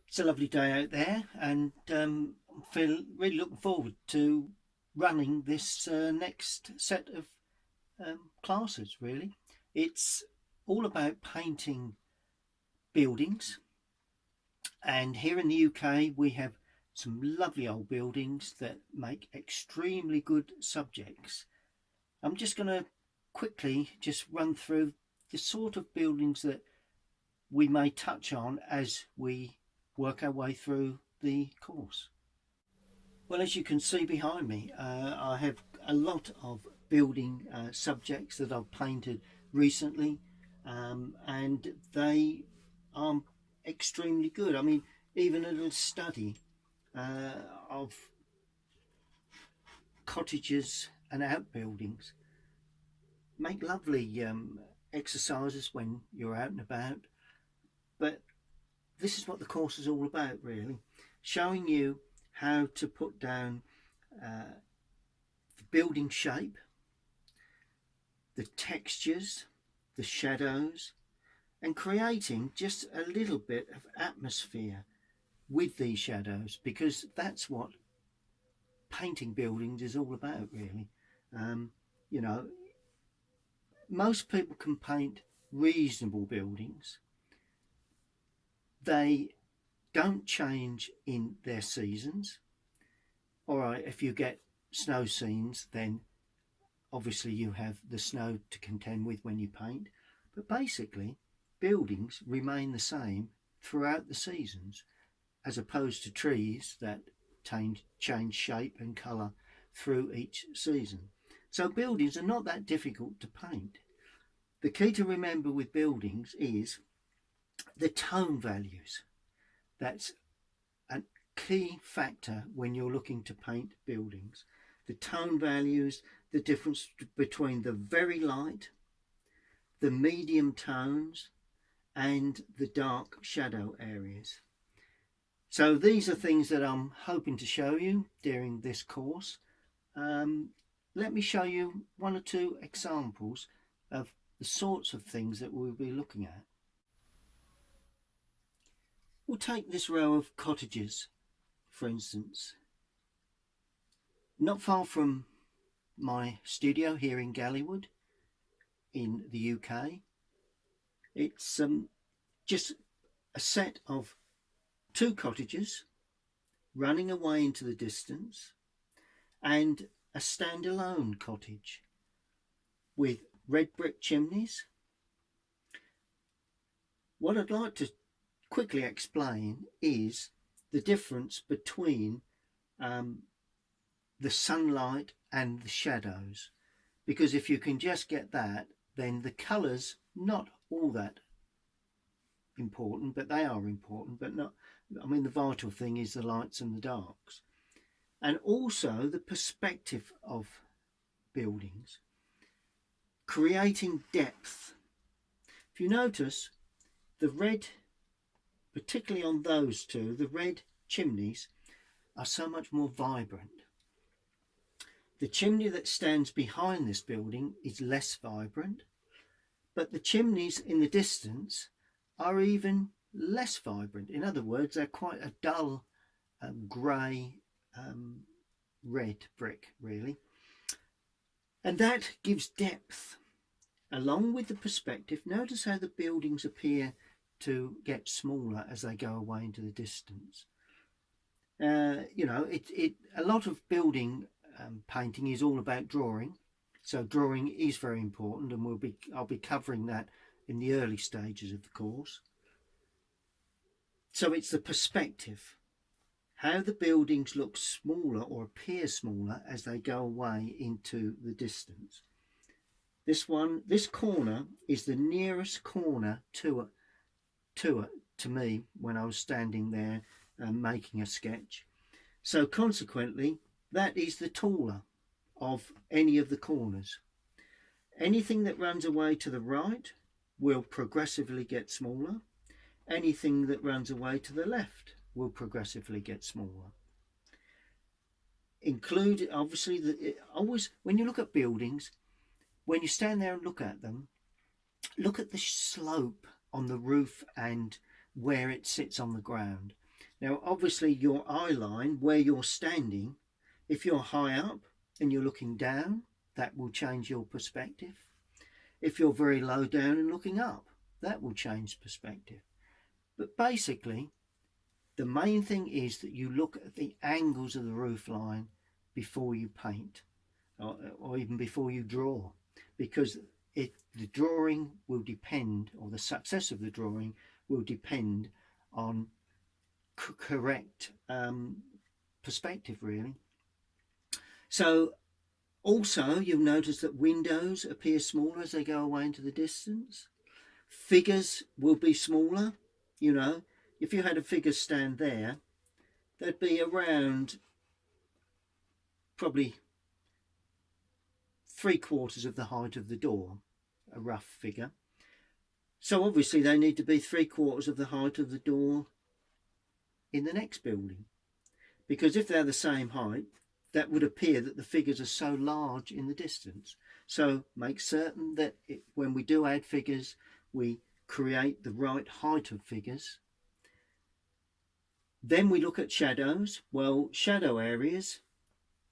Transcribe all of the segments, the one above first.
It's a lovely day out there, and feel really looking forward to running this next set of classes. Really, it's all about painting buildings, and here in the UK we have some lovely old buildings that make extremely good subjects. I'm just going to quickly just run through the sort of buildings that we may touch on as we work our way through the course. Well, as you can see behind me, I have a lot of building subjects that I've painted recently, and they are extremely good. I mean, even a little study of cottages and outbuildings make lovely exercises when you're out and about. But this is what the course is all about, really, showing you how to put down the building shape, the textures, the shadows, and creating just a little bit of atmosphere with these shadows, because that's what painting buildings is all about, really. You know, most people can paint reasonable buildings. They don't change in their seasons. All right, if you get snow scenes, then obviously you have the snow to contend with when you paint. But basically, buildings remain the same throughout the seasons, as opposed to trees that change shape and colour through each season. So buildings are not that difficult to paint. The key to remember with buildings is the tone values. That's a key factor when you're looking to paint buildings. The tone values, the difference between the very light, the medium tones, and the dark shadow areas. So these are things that I'm hoping to show you during this course. Let me show you one or two examples of the sorts of things that we'll be looking at. We'll take this row of cottages, for instance. Not far from my studio here in Gallywood in the UK. It's just a set of two cottages running away into the distance, and a standalone cottage with red brick chimneys. What I'd like to quickly explain is the difference between the sunlight and the shadows, because if you can just get that, then the colours not all that important, but they are important, but not, I mean, the vital thing is the lights and the darks, and also the perspective of buildings, creating depth. If you notice, the red, particularly on those two, the red chimneys are so much more vibrant. The chimney that stands behind this building is less vibrant, but the chimneys in the distance are even less vibrant. In other words, they're quite a dull grey red brick, really. And that gives depth along with the perspective. Notice how the buildings appear to get smaller as they go away into the distance. You know, a lot of building painting is all about drawing, so drawing is very important, and I'll be covering that in the early stages of the course. So it's the perspective, how the buildings look smaller or appear smaller as they go away into the distance. This corner is the nearest corner to me when I was standing there making a sketch. So consequently, that is the taller of any of the corners. Anything that runs away to the right will progressively get smaller. Anything that runs away to the left will progressively get smaller. Include, obviously, always when you look at buildings, when you stand there and look at them, look at the slope on the roof and where it sits on the ground. Now obviously your eye line where you're standing, if you're high up and you're looking down, that will change your perspective. If you're very low down and looking up, that will change perspective. But basically, the main thing is that you look at the angles of the roof line before you paint, or even before you draw, because the drawing will depend, or the success of the drawing will depend on correct perspective, really. So also you'll notice that windows appear smaller as they go away into the distance. Figures will be smaller. You know, if you had a figure stand there, they'd be around probably 3/4 of the height of the door, a rough figure. So obviously they need to be 3/4 of the height of the door in the next building, because if they're the same height, that would appear that the figures are so large in the distance. So make certain that when we do add figures, we create the right height of figures. Then we look at shadows. Well, shadow areas,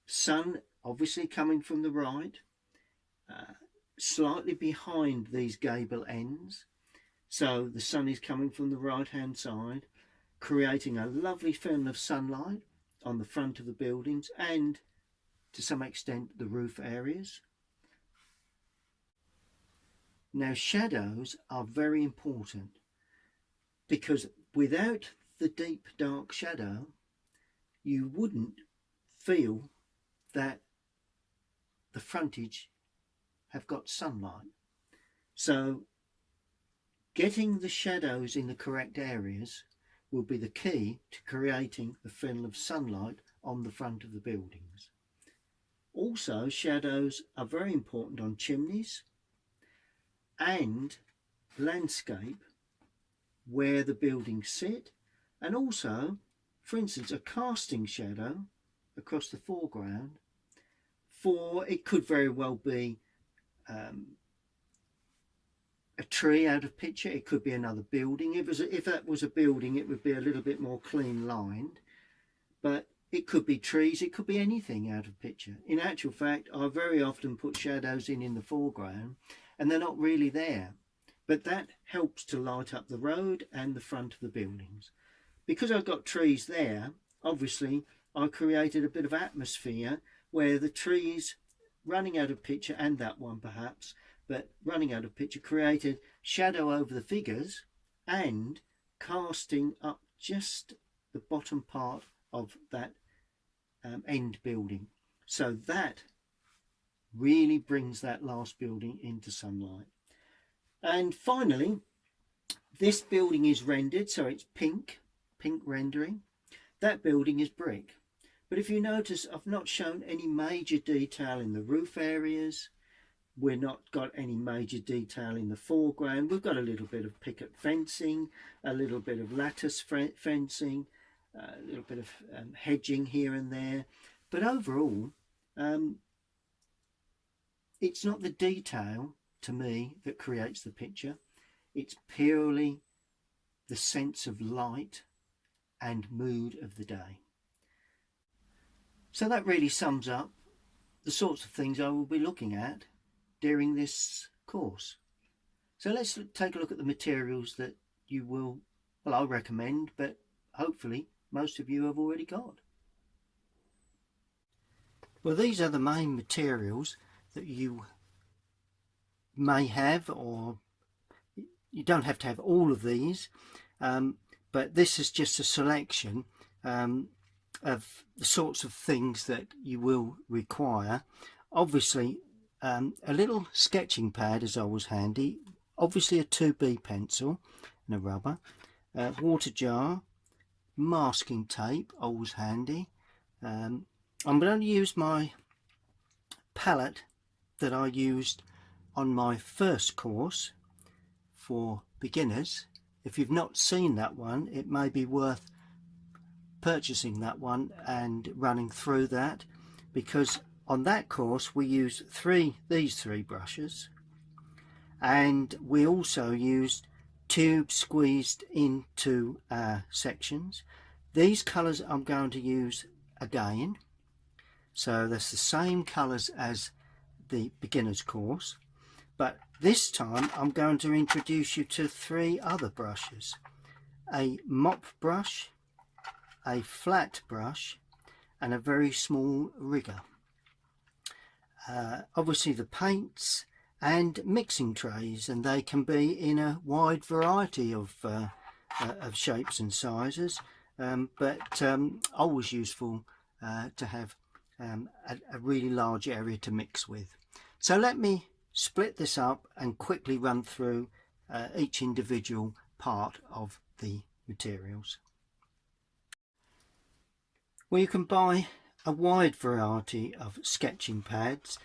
sun obviously coming from the right, slightly behind these gable ends, so the sun is coming from the right hand side, creating a lovely film of sunlight on the front of the buildings and to some extent the roof areas. Now shadows are very important, because without the deep dark shadow you wouldn't feel that the frontage have got sunlight. So getting the shadows in the correct areas will be the key to creating the film of sunlight on the front of the buildings. Also, shadows are very important on chimneys and landscape where the buildings sit, and also, for instance, a casting shadow across the foreground, for it could very well be a tree out of picture, it could be another building. If that was a building, it would be a little bit more clean lined, but it could be trees, it could be anything out of picture. In actual fact, I very often put shadows in the foreground and they're not really there, but that helps to light up the road and the front of the buildings. Because I've got trees there, obviously I created a bit of atmosphere where the trees running out of picture, and that one perhaps, but running out of picture, created shadow over the figures and casting up just the bottom part of that end building. So that really brings that last building into sunlight. And finally, this building is rendered, so it's pink rendering. That building is brick. But if you notice, I've not shown any major detail in the roof areas. We're not got any major detail in the foreground. We've got a little bit of picket fencing, a little bit of lattice fencing, a little bit of hedging here and there. But overall, it's not the detail to me that creates the picture. It's purely the sense of light and mood of the day. So that really sums up the sorts of things I will be looking at during this course. So let's take a look at the materials that you will, well, I'll recommend, but hopefully most of you have already got. Well, these are the main materials that you may have, or you don't have to have all of these, but this is just a selection of the sorts of things that you will require. Obviously, a little sketching pad is always handy, obviously a 2B pencil and a rubber, water jar, masking tape, always handy. I'm going to use my palette that I used on my first course for beginners. If you've not seen that one, it may be worth purchasing that one and running through that, because on that course we used these three brushes, and we also used tubes squeezed into sections, These colours I'm going to use again, so that's the same colours as the beginner's course, but this time I'm going to introduce you to 3 other brushes: a mop brush, a flat brush, and a very small rigger. Obviously the paints and mixing trays, and they can be in a wide variety of shapes and sizes, but always useful to have a really large area to mix with. So let me split this up and quickly run through each individual part of the materials. Well, you can buy a wide variety of sketching pads.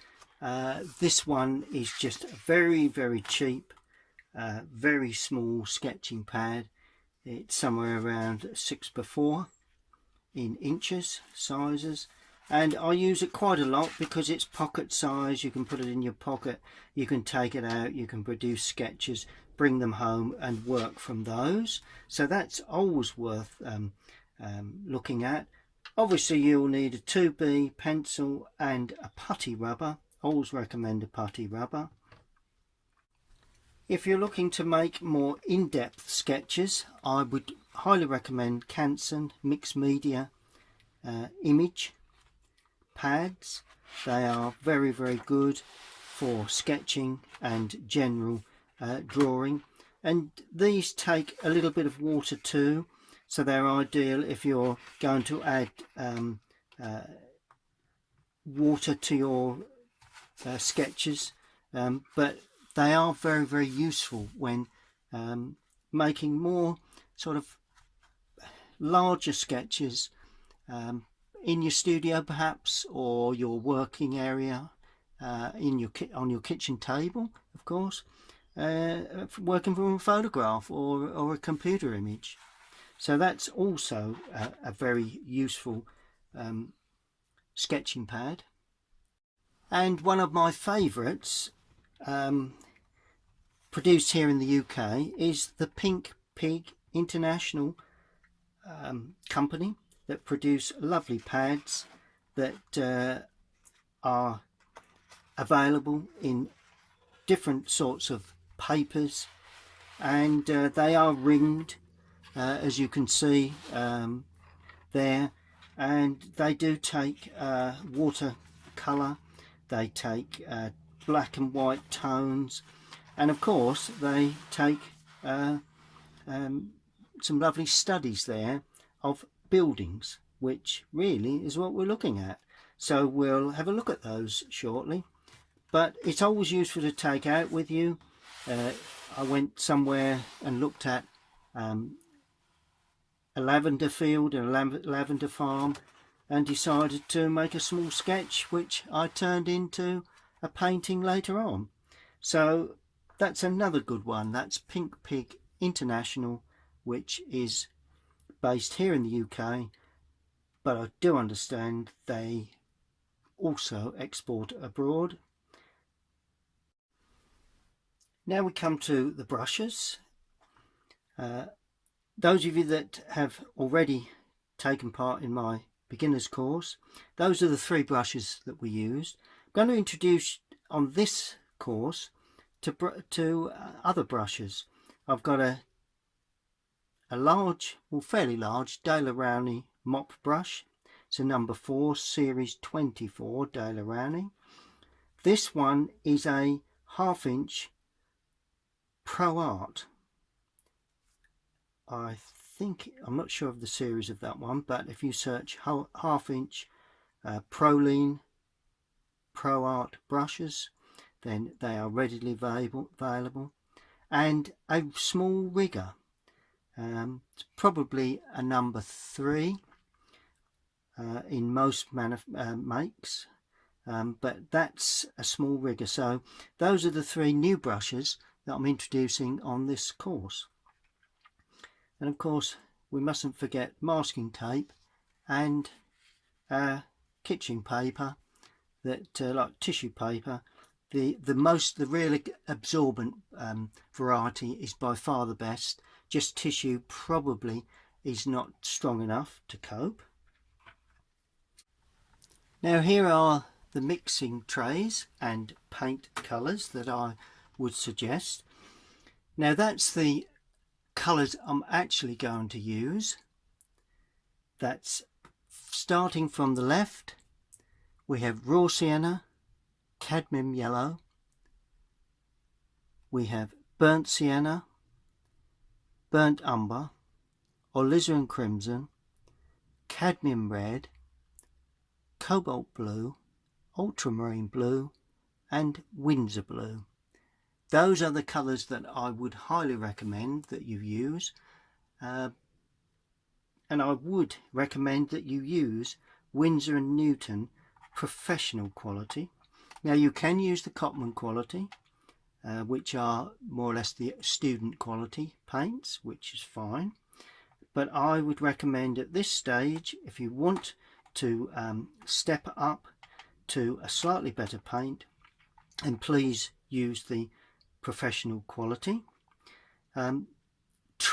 This one is just a very, very cheap, very small sketching pad. It's somewhere around 6x4 in inches sizes, and I use it quite a lot because it's pocket size. You can put it in your pocket, you can take it out, you can produce sketches, bring them home and work from those. So that's always worth looking at. Obviously you'll need a 2B pencil and a putty rubber. Always recommend a putty rubber. If you're looking to make more in-depth sketches, I would highly recommend Canson Mixed Media image pads. They are very, very good for sketching and general drawing, and these take a little bit of water too, so they're ideal if you're going to add water to your sketches, but they are very, very useful when making more sort of larger sketches in your studio perhaps, or your working area, on your kitchen table, of course, working from a photograph or a computer image. So that's also a very useful sketching pad. And one of my favourites, produced here in the UK, is the Pink Pig International company, that produce lovely pads that are available in different sorts of papers, and they are ringed, as you can see there, and they do take watercolour, they take black and white tones, and of course they take some lovely studies there of buildings, which really is what we're looking at. So we'll have a look at those shortly, but it's always useful to take out with you. I went somewhere and looked at a lavender field and a lavender farm, and decided to make a small sketch which I turned into a painting later on. So that's another good one. That's Pink Pig International, which is based here in the UK, but I do understand they also export abroad. Now we come to the brushes. Those of you that have already taken part in my beginner's course, those are the 3 brushes that we used. I'm going to introduce on this course to other brushes. I've got a large, well, fairly large Daler-Rowney mop brush. It's a number 4, series 24 Daler-Rowney. This one is a 1/2 inch Pro Art. I think, I'm not sure of the series of that one, but if you search 1/2 inch Proline Pro Art brushes, then they are readily available. And a small rigger. It's probably a number 3 in most makes, but that's a small rigger. So those are the 3 new brushes that I'm introducing on this course. And of course we mustn't forget masking tape and kitchen paper, that like tissue paper. The real absorbent variety is by far the best. Just tissue, probably is not strong enough to cope. Now here are the mixing trays and paint colours that I would suggest. Now that's the colours I'm actually going to use. That's starting from the left. We have raw sienna, cadmium yellow, we have burnt sienna, burnt umber, alizarin crimson, cadmium red, cobalt blue, ultramarine blue and Windsor blue. Those are the colours that I would highly recommend that you use, and I would recommend that you use Winsor & Newton professional quality. Now you can use the Cotman quality, which are more or less the student quality paints, which is fine, but I would recommend at this stage, if you want to step up to a slightly better paint, and please use the professional quality.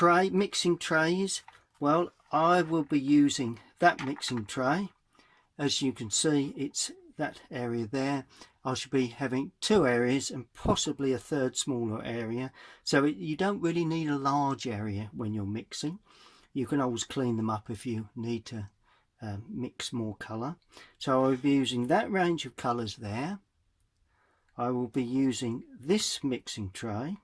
Mixing trays, well, I will be using that mixing tray. As you can see, it's that area there. I should be having two areas and possibly a third smaller area, so you don't really need a large area when you're mixing. You can always clean them up if you need to mix more colour. So I'll be using that range of colours there. I will be using this mixing tray.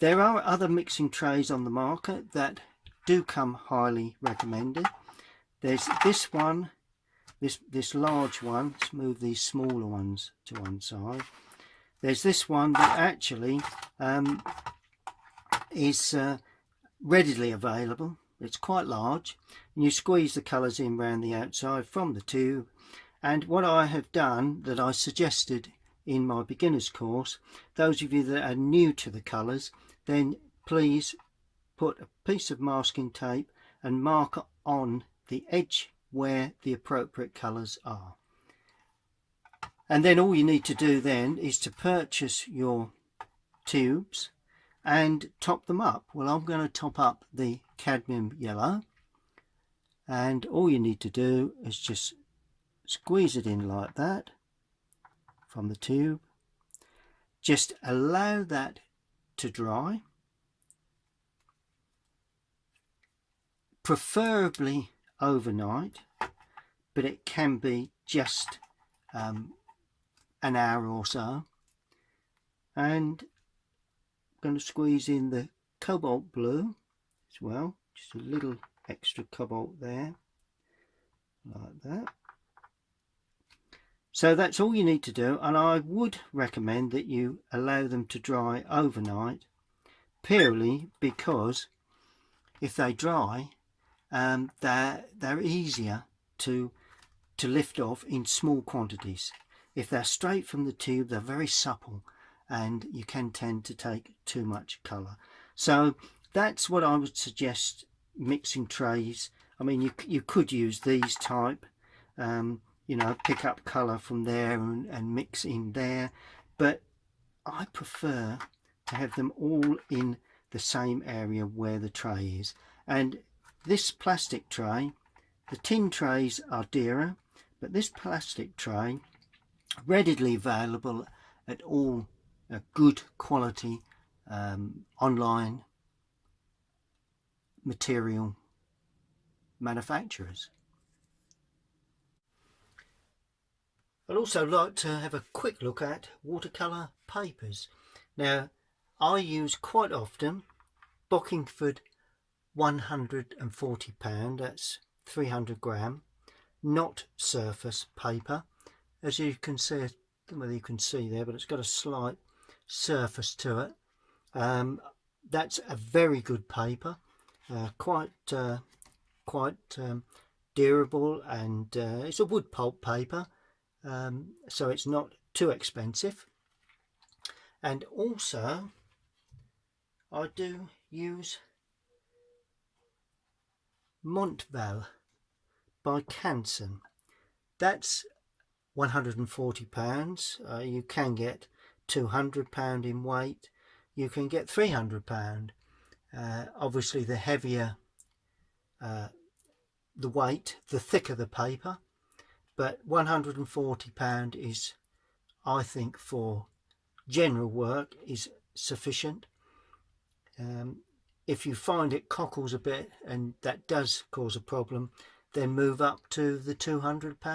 There are other mixing trays on the market that do come highly recommended. There's this one, this large one. Let's move these smaller ones to one side. There's this one that actually is readily available. It's quite large, and you squeeze the colours in around the outside from the tube. And what I have done, that I suggested in my beginner's course, those of you that are new to the colours, then please put a piece of masking tape and mark on the edge where the appropriate colours are. And then all you need to do then is to purchase your tubes and top them up. Well, I'm going to top up the cadmium yellow, and all you need to do is just squeeze it in like that from the tube. Just allow that to dry, preferably overnight, but it can be just an hour or so. And I'm going to squeeze in the cobalt blue as well, just a little extra cobalt there, like that. So that's all you need to do, and I would recommend that you allow them to dry overnight, purely because if they dry, they're easier to lift off in small quantities. If they're straight from the tube, they're very supple, and you can tend to take too much colour. So that's what I would suggest mixing trays. I mean, you could use these type, you know, pick up colour from there and mix in there, but I prefer to have them all in the same area where the tray is. And this plastic tray, the tin trays are dearer, but this plastic tray, readily available at all good quality online material manufacturers. I'd also like to have a quick look at watercolour papers. Now, I use quite often Bockingford £140, that's 300 gram, not surface paper. As you can see, I don't know whether you can see there, but it's got a slight surface to it. That's a very good paper, quite durable, and it's a wood pulp paper. So it's not too expensive. And also I do use Montval by Canson. That's £140. You can get £200 in weight. You can get £300. Obviously the heavier the weight, the thicker the paper. But £140 is, I think, for general work is sufficient. If you find it cockles a bit, and that does cause a problem, then move up to the £200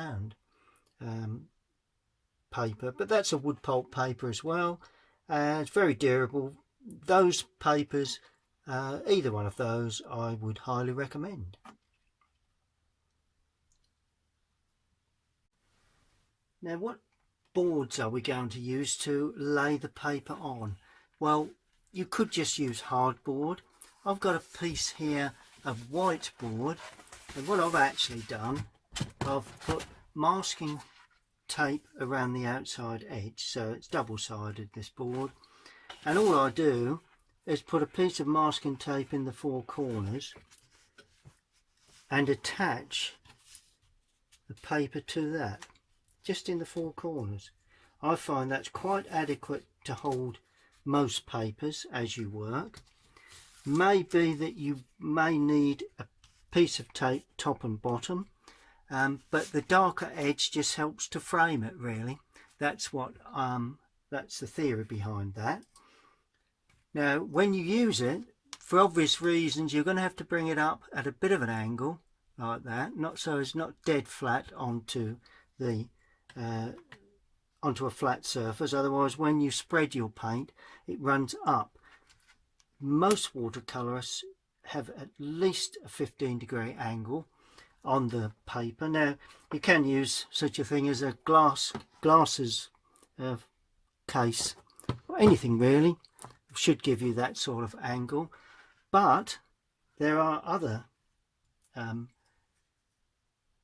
paper. But that's a wood pulp paper as well. It's very durable. Those papers, either one of those, I would highly recommend. Now, what boards are we going to use to lay the paper on? Well, you could just use hardboard. I've got a piece here of white board, and what I've actually done, I've put masking tape around the outside edge, so it's double-sided, this board, and all I do is put a piece of masking tape in the four corners and attach the paper to that, just in the four corners. I find that's quite adequate to hold most papers as you work. Maybe that you may need a piece of tape top and bottom, but the darker edge just helps to frame it, really. That's what that's the theory behind that. Now, when you use it, for obvious reasons, you're going to have to bring it up at a bit of an angle like that, not so it's not dead flat onto the onto a flat surface. Otherwise, when you spread your paint, it runs up. Most watercolourists have at least a 15-degree angle on the paper. Now, you can use such a thing as a glasses case, or anything really should give you that sort of angle. But there are other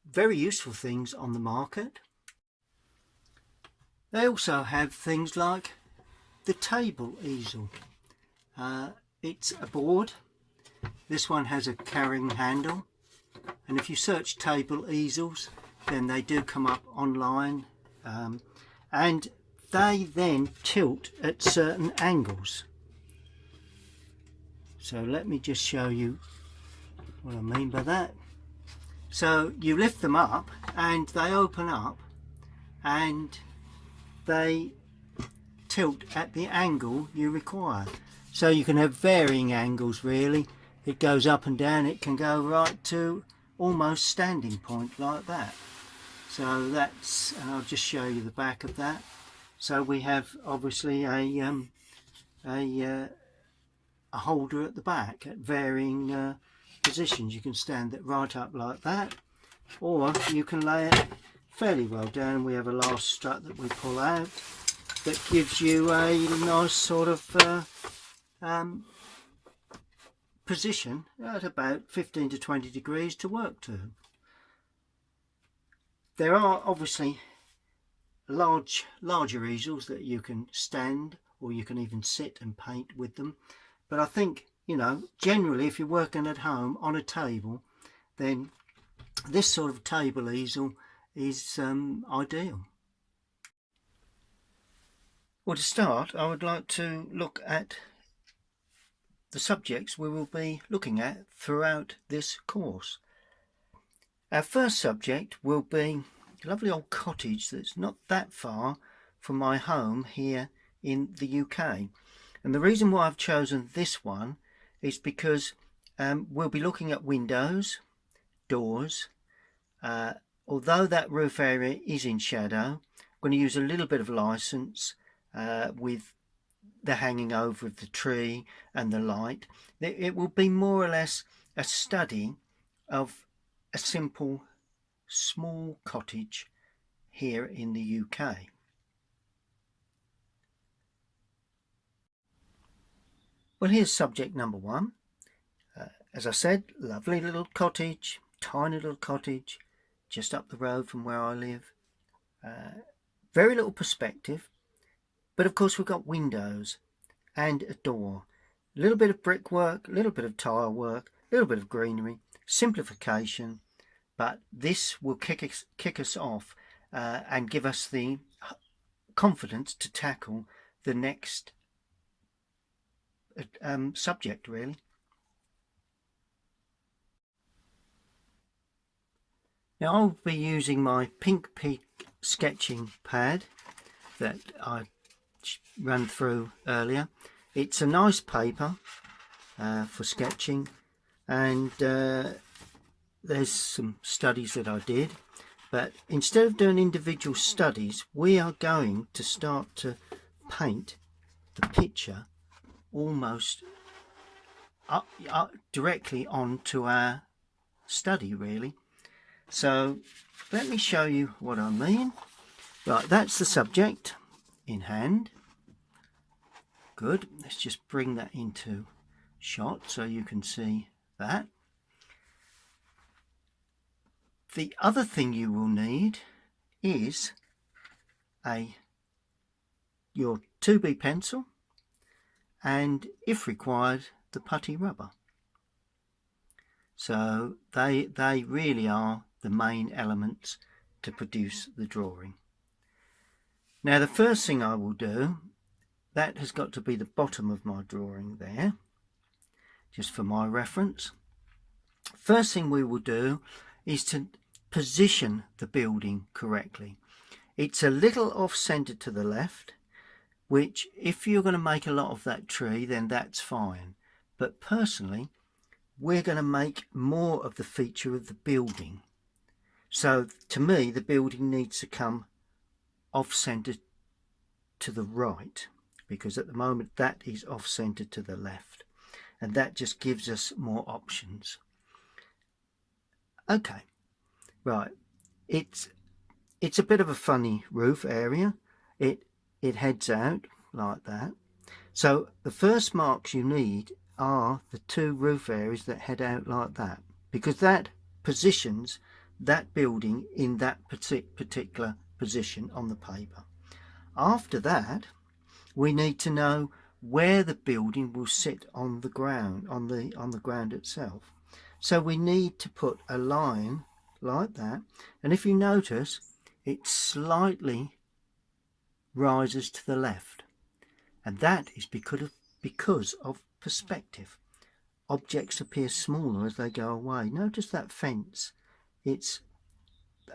very useful things on the market. They also have things like the table easel. It's a board. This one has a carrying handle, and if you search table easels, then they do come up online, and they then tilt at certain angles. So let me just show you what I mean by that. So you lift them up and they open up and they tilt at the angle you require. So you can have varying angles really. It goes up and down. It can go right to almost standing point like that. So that's, and I'll just show you the back of that. So we have obviously a holder at the back at varying positions. You can stand it right up like that, or you can lay it fairly well down. We have a last strut that we pull out that gives you a nice sort of position at about 15 to 20 degrees to work to. There are obviously larger easels that you can stand, or you can even sit and paint with them. But I think, you know, generally if you're working at home on a table, then this sort of table easel is ideal. Well, to start, I would like to look at the subjects we will be looking at throughout this course. Our first subject will be a lovely old cottage that's not that far from my home here in the UK. And the reason why I've chosen this one is because we'll be looking at windows, doors. Although that roof area is in shadow, I'm going to use a little bit of license with the hanging over of the tree and the light. It will be more or less a study of a simple small cottage here in the UK. Well, here's subject number one. As I said, lovely little cottage, tiny little cottage, just up the road from where I live. Very little perspective, but of course we've got windows and a door. A little bit of brickwork, a little bit of tile work, a little bit of greenery, simplification, but this will kick us off and give us the confidence to tackle the next subject, really. Now I'll be using my Pink Peak sketching pad that I ran through earlier. It's a nice paper for sketching, and there's some studies that I did, but instead of doing individual studies, we are going to start to paint the picture almost up directly onto our study, really. So let me show you what I mean. Right, that's the subject in hand. Good. Let's just bring that into shot so you can see that. The other thing you will need is your 2B pencil, and if required, the putty rubber. So they really are the main elements to produce the drawing. Now the first thing I will do, that has got to be the bottom of my drawing there, just for my reference. First thing we will do is to position the building correctly. It's a little off centre to the left, which if you're going to make a lot of that tree, then that's fine. But personally, we're going to make more of the feature of the building. So to me, the building needs to come off centre to the right, because at the moment that is off centre to the left, and that just gives us more options. Okay, right, it's a bit of a funny roof area. It heads out like that. So the first marks you need are the two roof areas that head out like that, because that positions that building in that particular position on the paper. After that, we need to know where the building will sit on the ground, on the ground itself. So we need to put a line like that, and if you notice, it slightly rises to the left, and that is because of perspective. Objects appear smaller as they go away. Notice that fence, it's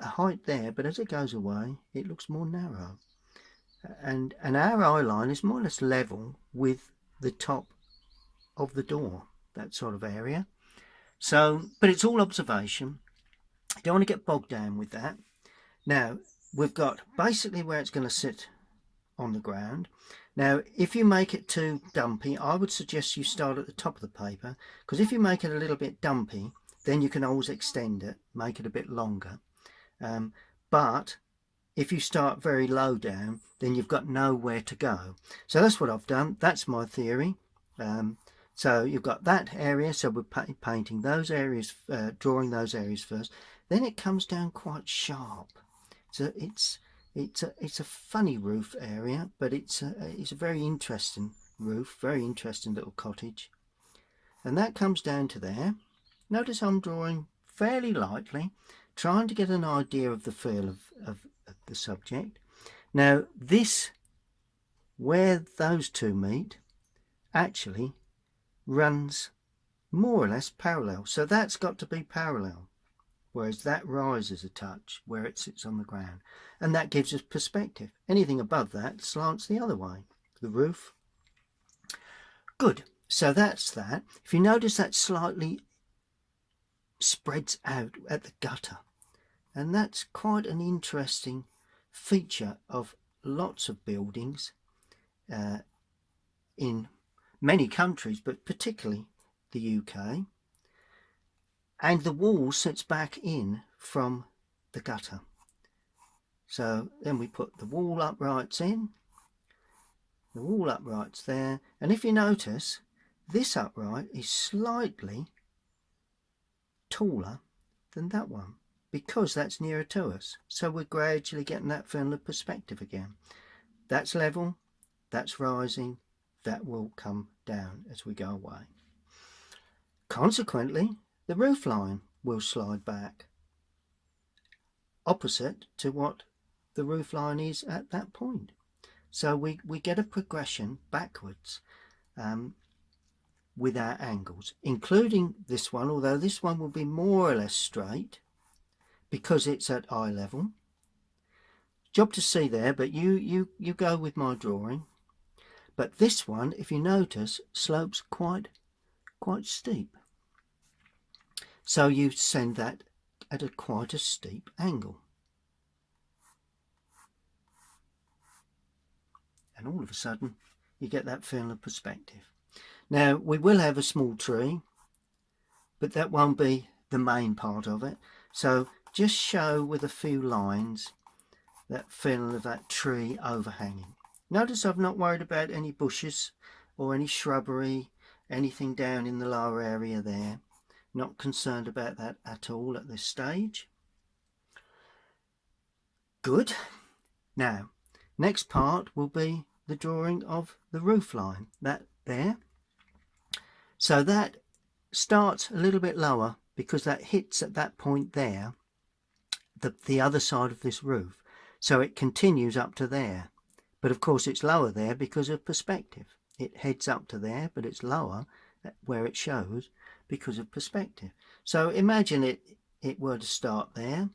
a height there, but as it goes away it looks more narrow, and our eye line is more or less level with the top of the door, that sort of area. So, but it's all observation. You don't want to get bogged down with that. Now we've got basically where it's going to sit on the ground. Now if you make it too dumpy, I would suggest you start at the top of the paper, because if you make it a little bit dumpy, then you can always extend it, make it a bit longer. But if you start very low down, then you've got nowhere to go. So that's what I've done. That's my theory. So you've got that area, so we're painting those areas, drawing those areas first. Then it comes down quite sharp. So it's a funny roof area, but it's a very interesting roof, very interesting little cottage. And that comes down to there. Notice I'm drawing fairly lightly, trying to get an idea of the feel of the subject. Now this, where those two meet, actually runs more or less parallel, so that's got to be parallel, whereas that rises a touch where it sits on the ground, and that gives us perspective. Anything above that slants the other way, the roof. Good, so that's that. If you notice, that slightly spreads out at the gutter, and that's quite an interesting feature of lots of buildings in many countries, but particularly the UK. And the wall sits back in from the gutter. So then we put the wall uprights in, the wall uprights there, and if you notice, this upright is slightly taller than that one, because that's nearer to us. So we're gradually getting that feeling of perspective again. That's level, that's rising, that will come down as we go away. Consequently, the roof line will slide back opposite to what the roof line is at that point. So we get a progression backwards with our angles, including this one, although this one will be more or less straight, because it's at eye level. Job to see there, but you go with my drawing. But this one, if you notice, slopes quite steep. So you send that at quite a steep angle. And all of a sudden, you get that feeling of perspective. Now, we will have a small tree, but that won't be the main part of it. So just show with a few lines that feeling of that tree overhanging. Notice I've not worried about any bushes or any shrubbery, anything down in the lower area there. Not concerned about that at all at this stage. Good. Now, next part will be the drawing of the roof line, that there. So that starts a little bit lower because that hits at that point there the other side of this roof. So it continues up to there. But of course it's lower there because of perspective. It heads up to there, but it's lower where it shows because of perspective. So imagine it were to start there,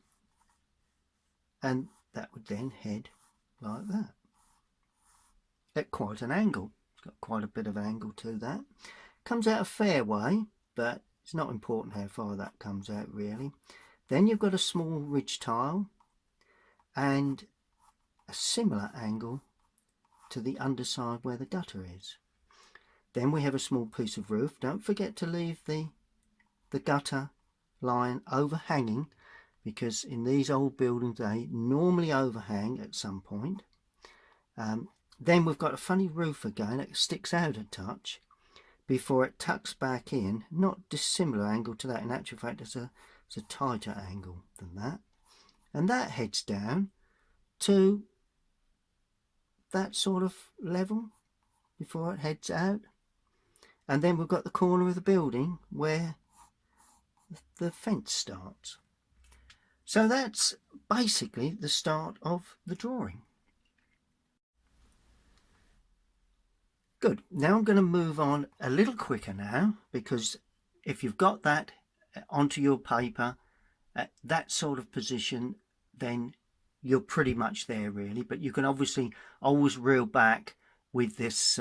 and that would then head like that at quite an angle. It's got quite a bit of angle to that. Comes out a fair way, but it's not important how far that comes out really. Then you've got a small ridge tile and a similar angle to the underside where the gutter is. Then we have a small piece of roof. Don't forget to leave the gutter line overhanging, because in these old buildings they normally overhang at some point. Then we've got a funny roof again. It sticks out a touch before it tucks back in. Not dissimilar angle to that. In actual fact, it's a tighter angle than that. And that heads down to that sort of level before it heads out. And then we've got the corner of the building where the fence starts. So that's basically the start of the drawing. Good. Now I'm going to move on a little quicker now, because if you've got that onto your paper at that sort of position, then you're pretty much there really. But you can obviously always reel back with this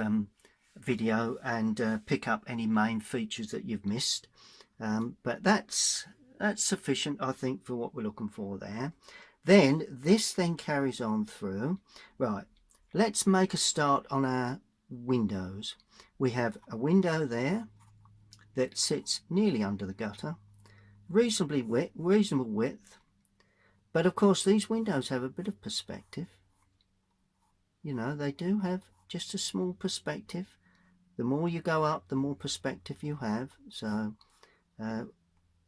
video and pick up any main features that you've missed. But that's sufficient, I think, for what we're looking for there. Then this then carries on through. Right, let's make a start on our windows. We have a window there that sits nearly under the gutter, reasonable width, but of course these windows have a bit of perspective. You know, they do have just a small perspective. The more you go up, the more perspective you have. So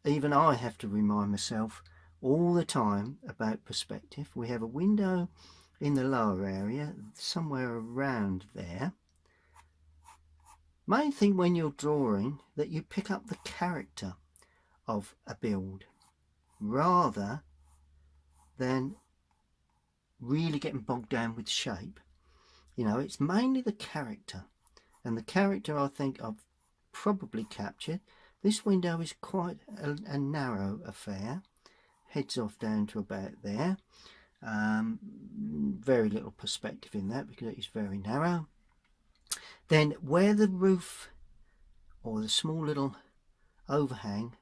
even I have to remind myself all the time about perspective. We have a window in the lower area, somewhere around there. Main thing when you're drawing, that you pick up the character of a build rather than really getting bogged down with shape. You know, it's mainly the character, and the character I think I've probably captured. This window is quite a narrow affair, heads off down to about there. Very little perspective in that because it is very narrow. Then where the roof or the small little overhang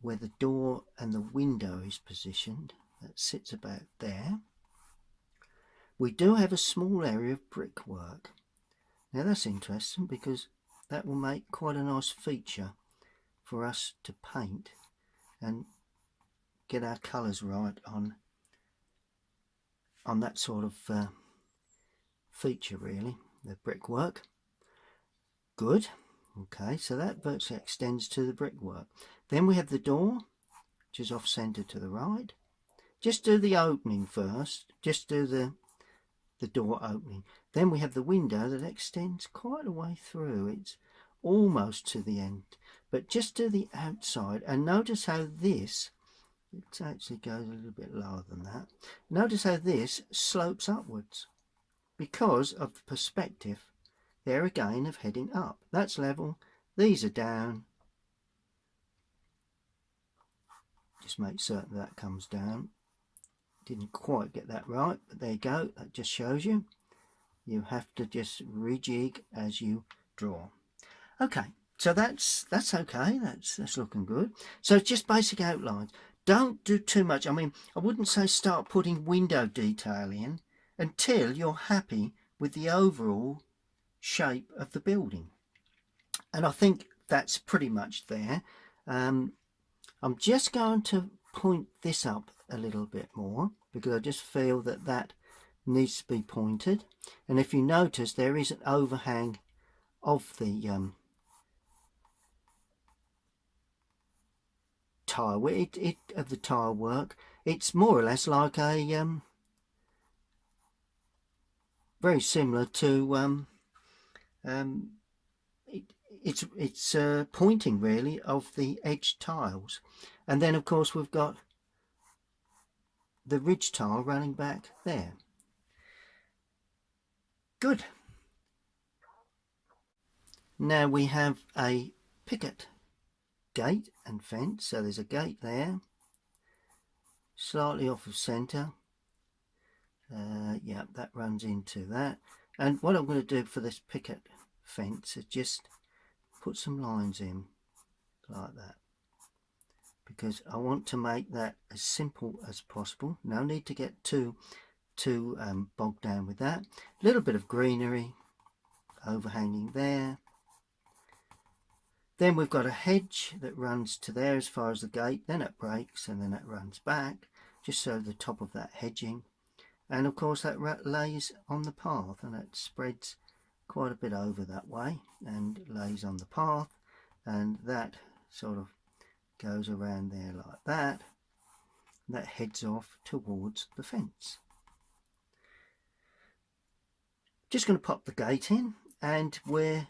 where the door and the window is positioned, that sits about there, we do have a small area of brickwork. Now that's interesting because that will make quite a nice feature for us to paint and get our colours right on that sort of feature really, the brickwork. Good. Okay, so that virtually extends to the brickwork. Then we have the door, which is off centre to the right. Just do the opening first, just do the door opening. Then we have the window that extends quite a way through. It's almost to the end, but just do the outside, and notice how this, it actually goes a little bit lower than that. Notice how this slopes upwards because of the perspective there again of heading up. That's level, these are down. Just make certain that comes down. Didn't quite get that right, but there you go. That just shows you. You have to just rejig as you draw. Okay, so that's okay. That's looking good. So it's just basic outlines. Don't do too much. I mean, I wouldn't say start putting window detail in until you're happy with the overall shape of the building. And I think that's pretty much there. I'm just going to point this up a little bit more because I just feel that that needs to be pointed. And if you notice, there is an overhang of the tile, of the tile work. It's more or less like a very similar to it's pointing really of the edge tiles. And then of course we've got the ridge tile running back there. Good. Now we have a picket gate and fence. So there's a gate there, slightly off of centre. Yeah, that runs into that. And what I'm going to do for this picket fence is just put some lines in like that, because I want to make that as simple as possible. No need to get too bogged down with that. A little bit of greenery overhanging there. Then we've got a hedge that runs to there as far as the gate, then it breaks and then it runs back, just so the top of that hedging. And of course that lays on the path, and it spreads quite a bit over that way and lays on the path, and that sort of goes around there like that. That heads off towards the fence. Just going to pop the gate in, and we're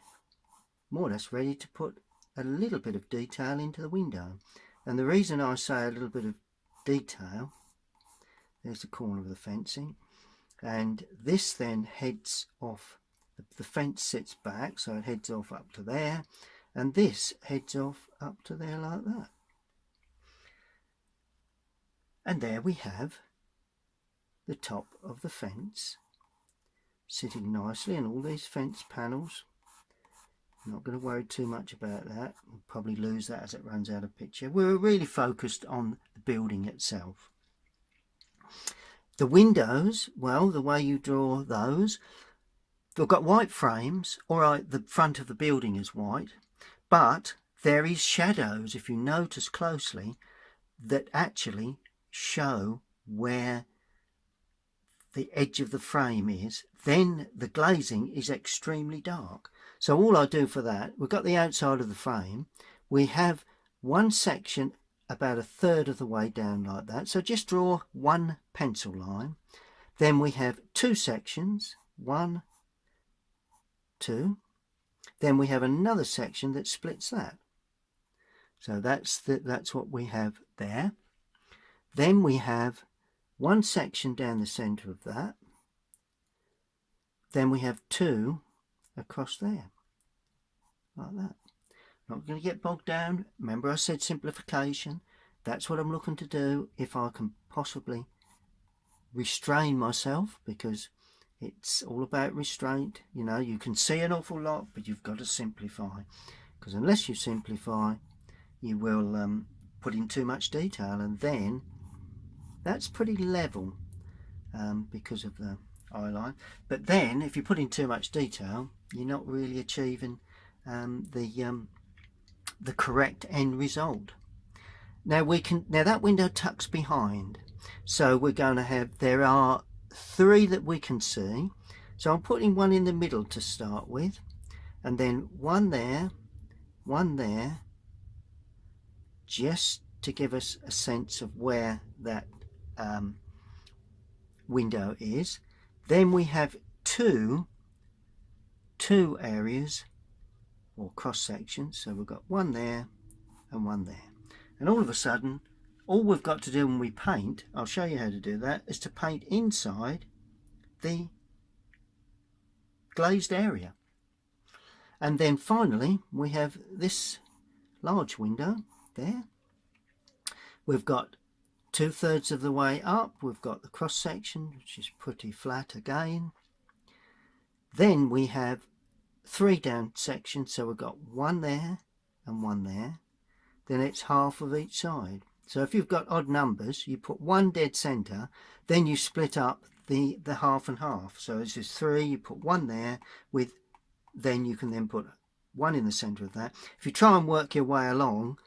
more or less ready to put a little bit of detail into the window. And the reason I say a little bit of detail, there's the corner of the fencing, and this then heads off, the fence sits back, so it heads off up to there, and this heads off up to there like that. And there we have the top of the fence sitting nicely, and all these fence panels. I'm not going to worry too much about that. We'll probably lose that as it runs out of picture. We're really focused on the building itself. The windows, well, the way you draw those, they've got white frames. All right, the front of the building is white, but there is shadows, if you notice closely, that actually show where the edge of the frame is. Then the glazing is extremely dark. So all I do for that, we've got the outside of the frame. We have one section about a third of the way down like that. So just draw one pencil line. Then we have two sections, 1, 2. Then we have another section that splits that. So that's what we have there. Then we have one section down the centre of that. Then we have 2 across there, like that. Not going to get bogged down. Remember I said simplification. That's what I'm looking to do if I can possibly restrain myself, because it's all about restraint. You know, you can see an awful lot, but you've got to simplify, because unless you simplify, you will put in too much detail, and then that's pretty level because of the eye line. But then if you put in too much detail, you're not really achieving the correct end result. Now that window tucks behind, so we're going to have, there are 3 that we can see. So I'm putting one in the middle to start with, and then one there, just to give us a sense of where that window is. Then we have two areas or cross sections, so we've got one there and one there, and all of a sudden all we've got to do when we paint, I'll show you how to do that, is to paint inside the glazed area. And then finally we have this large window there, We've got 2/3 of the way up, we've got the cross section, which is pretty flat again. Then we have 3 down sections, so we've got 1 there and 1 there. Then it's half of each side. So if you've got odd numbers, you put 1 dead center, then you split up the half and half. So this is 3, you put 1 there, then you can then put 1 in the center of that. If you try and work your way along,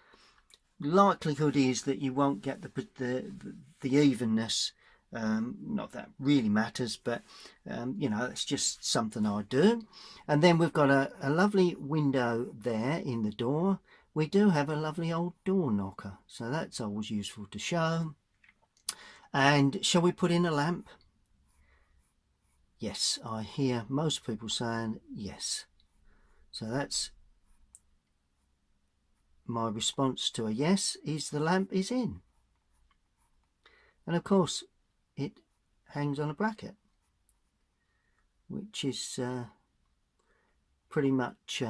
likelihood is that you won't get the evenness. Not that really matters, but you know, it's just something I do. And then we've got a lovely window there in the door. We do have a lovely old door knocker, so that's always useful to show. And shall we put in a lamp? Yes, I hear most people saying yes. So that's my response to a yes, is the lamp is in. And of course it hangs on a bracket, which is pretty much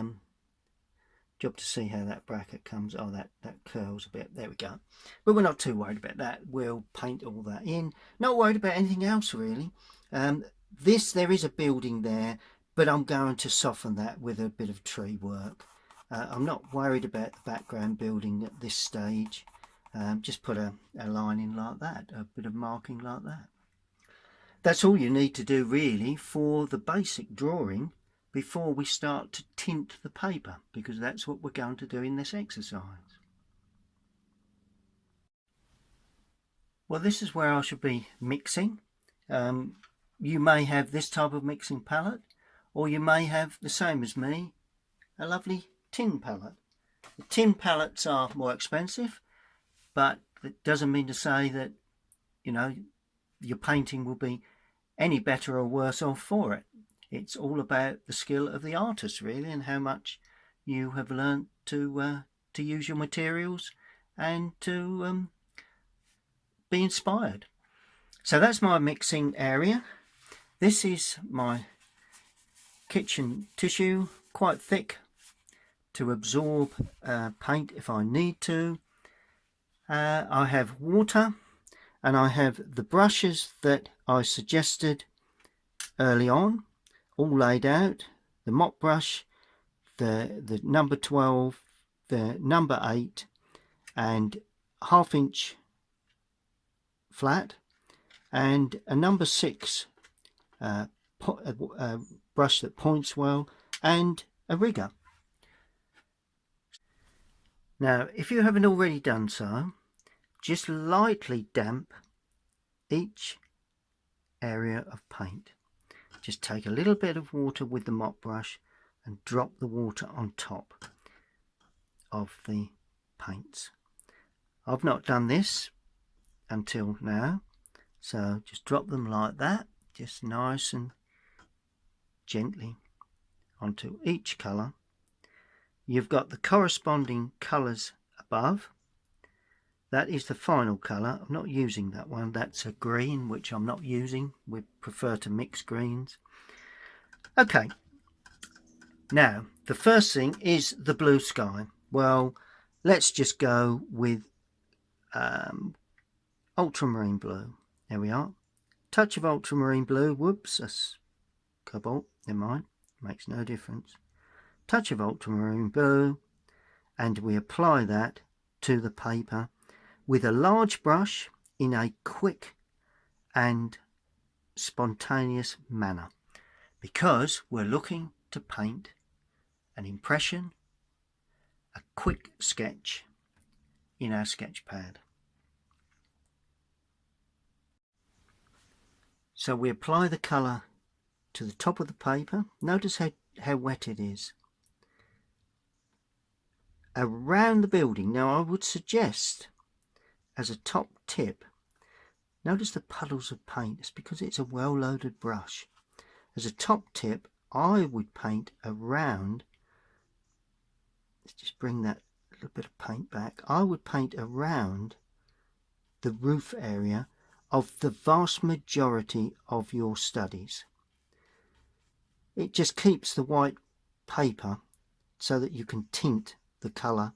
job to see how that bracket comes. Oh, that curls a bit. There we go. But we're not too worried about that. We'll paint all that in. Not worried about anything else really. There is a building there, but I'm going to soften that with a bit of tree work. I'm not worried about the background building at this stage. Just put a line in like that, a bit of marking like that. That's all you need to do really for the basic drawing before we start to tint the paper, because that's what we're going to do in this exercise. Well, this is where I should be mixing. You may have this type of mixing palette, or you may have the same as me, a lovely tin palette. The tin palettes are more expensive, but it doesn't mean to say that, you know, your painting will be any better or worse off for it. It's all about the skill of the artist really, and how much you have learned to use your materials and to be inspired. So that's my mixing area. This is my kitchen tissue, quite thick to absorb paint if I need to. I have water, and I have the brushes that I suggested early on, all laid out. The mop brush, the number 12, the number 8, and 1/2 inch flat, and a number 6 brush that points well, and a rigger. Now, if you haven't already done so, just lightly damp each area of paint. Just take a little bit of water with the mop brush and drop the water on top of the paints. I've not done this until now, so just drop them like that, just nice and gently onto each colour. You've got the corresponding colours above. That is the final colour. I'm not using that one. That's a green, which I'm not using. We prefer to mix greens. Okay. Now, the first thing is the blue sky. Well, let's just go with ultramarine blue. There we are. Touch of ultramarine blue. Whoops, that's cobalt. Never mind. Makes no difference. Touch of ultramarine blue, and we apply that to the paper with a large brush in a quick and spontaneous manner, because we're looking to paint an impression, a quick sketch in our sketch pad. So we apply the colour to the top of the paper. Notice how wet it is. Around the building. Now I would suggest, as a top tip, notice the puddles of paint. It's because it's a well-loaded brush. As a top tip, I would paint around, let's just bring that little bit of paint back. I would paint around the roof area of the vast majority of your studies. It just keeps the white paper so that you can tint the colour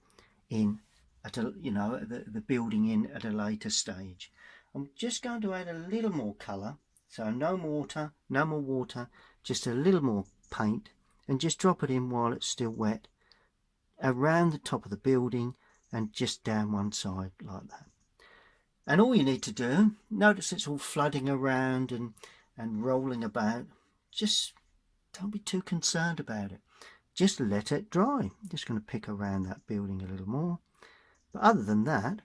in at a, you know, the building in at a later stage. I'm just going to add a little more colour, so no more water, just a little more paint, and just drop it in while it's still wet around the top of the building and just down one side like that. And all you need to do, notice it's all flooding around and rolling about, just don't be too concerned about it. Just let it dry. I'm just going to pick around that building a little more. But other than that,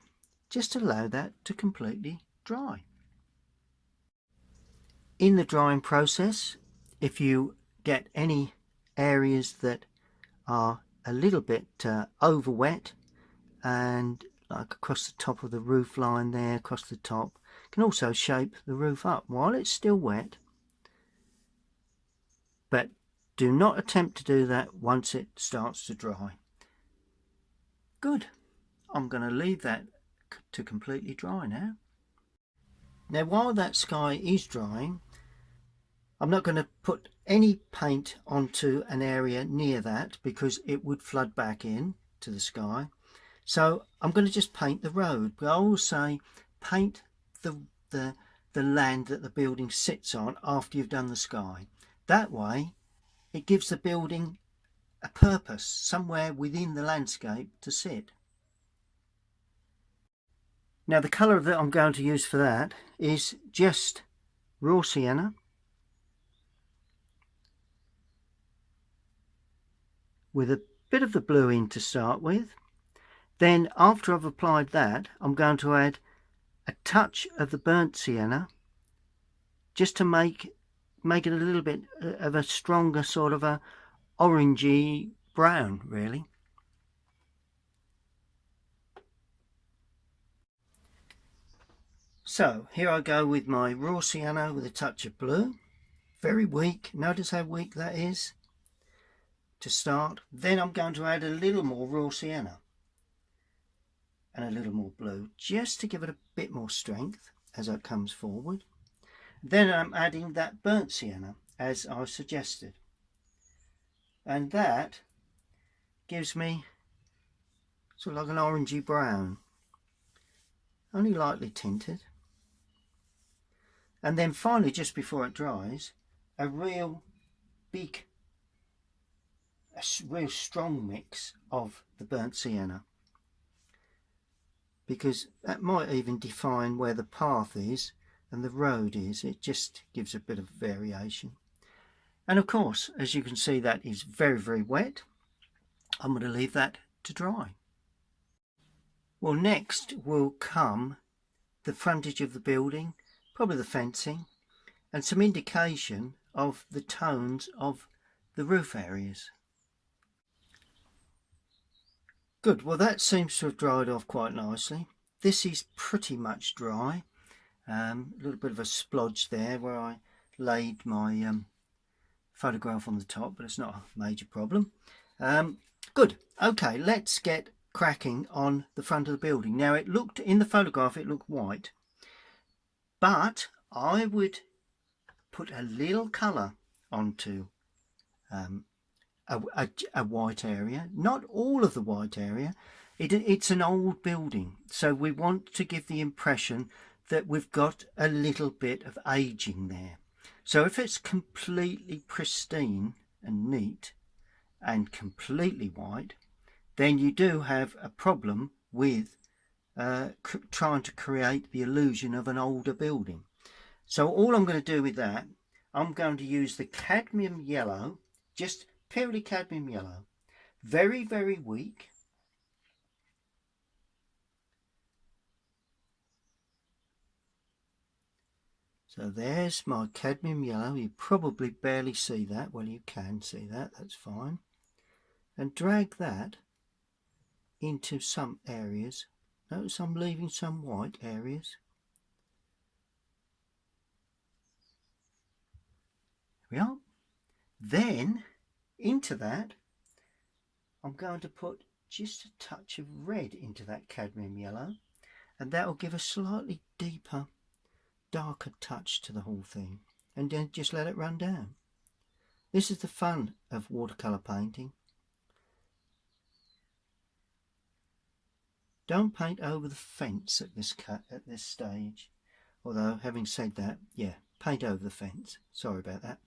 just allow that to completely dry. In the drying process, if you get any areas that are a little bit over wet, and like across the top of the roof line there, across the top, can also shape the roof up while it's still wet. But do not attempt to do that once it starts to dry. Good. I'm going to leave that to completely dry now. Now while that sky is drying, I'm not going to put any paint onto an area near that because it would flood back in to the sky. So I'm going to just paint the road. But I always say paint the land that the building sits on after you've done the sky. That way it gives the building a purpose, somewhere within the landscape to sit. Now the colour that I'm going to use for that is just raw sienna with a bit of the blue in to start with. Then after I've applied that, I'm going to add a touch of the burnt sienna just to make it a little bit of a stronger sort of a orangey brown, really. So here I go with my raw sienna with a touch of blue. Very weak. Notice how weak that is to start. Then I'm going to add a little more raw sienna and a little more blue just to give it a bit more strength as it comes forward. Then I'm adding that burnt sienna as I suggested, and that gives me sort of like an orangey brown, only lightly tinted. And then finally, just before it dries, a real strong mix of the burnt sienna, because that might even define where the path is and the road is. It just gives a bit of variation. And of course, as you can see, that is very, very wet. I'm going to leave that to dry. Well, next will come the frontage of the building, probably the fencing, and some indication of the tones of the roof areas. Good, well that seems to have dried off quite nicely. This is pretty much dry. A little bit of a splodge there where I laid my photograph on the top, but it's not a major problem. Good, okay, let's get cracking on the front of the building. Now it looked, in the photograph it looked white, but I would put a little colour onto a white area, not all of the white area. It's an old building, so we want to give the impression that we've got a little bit of aging there. So if it's completely pristine and neat and completely white, then you do have a problem with trying to create the illusion of an older building. So all I'm going to do with that, I'm going to use the cadmium yellow, just purely cadmium yellow, very, very weak. So there's my cadmium yellow. You probably barely see that. Well, you can see that, that's fine. And drag that into some areas. Notice I'm leaving some white areas. Here we are. Then into that I'm going to put just a touch of red into that cadmium yellow, and that will give a slightly deeper, darker touch to the whole thing, and then just let it run down. This is the fun of watercolour painting. Don't paint over the fence at this stage. Although, having said that, yeah, paint over the fence. Sorry about that.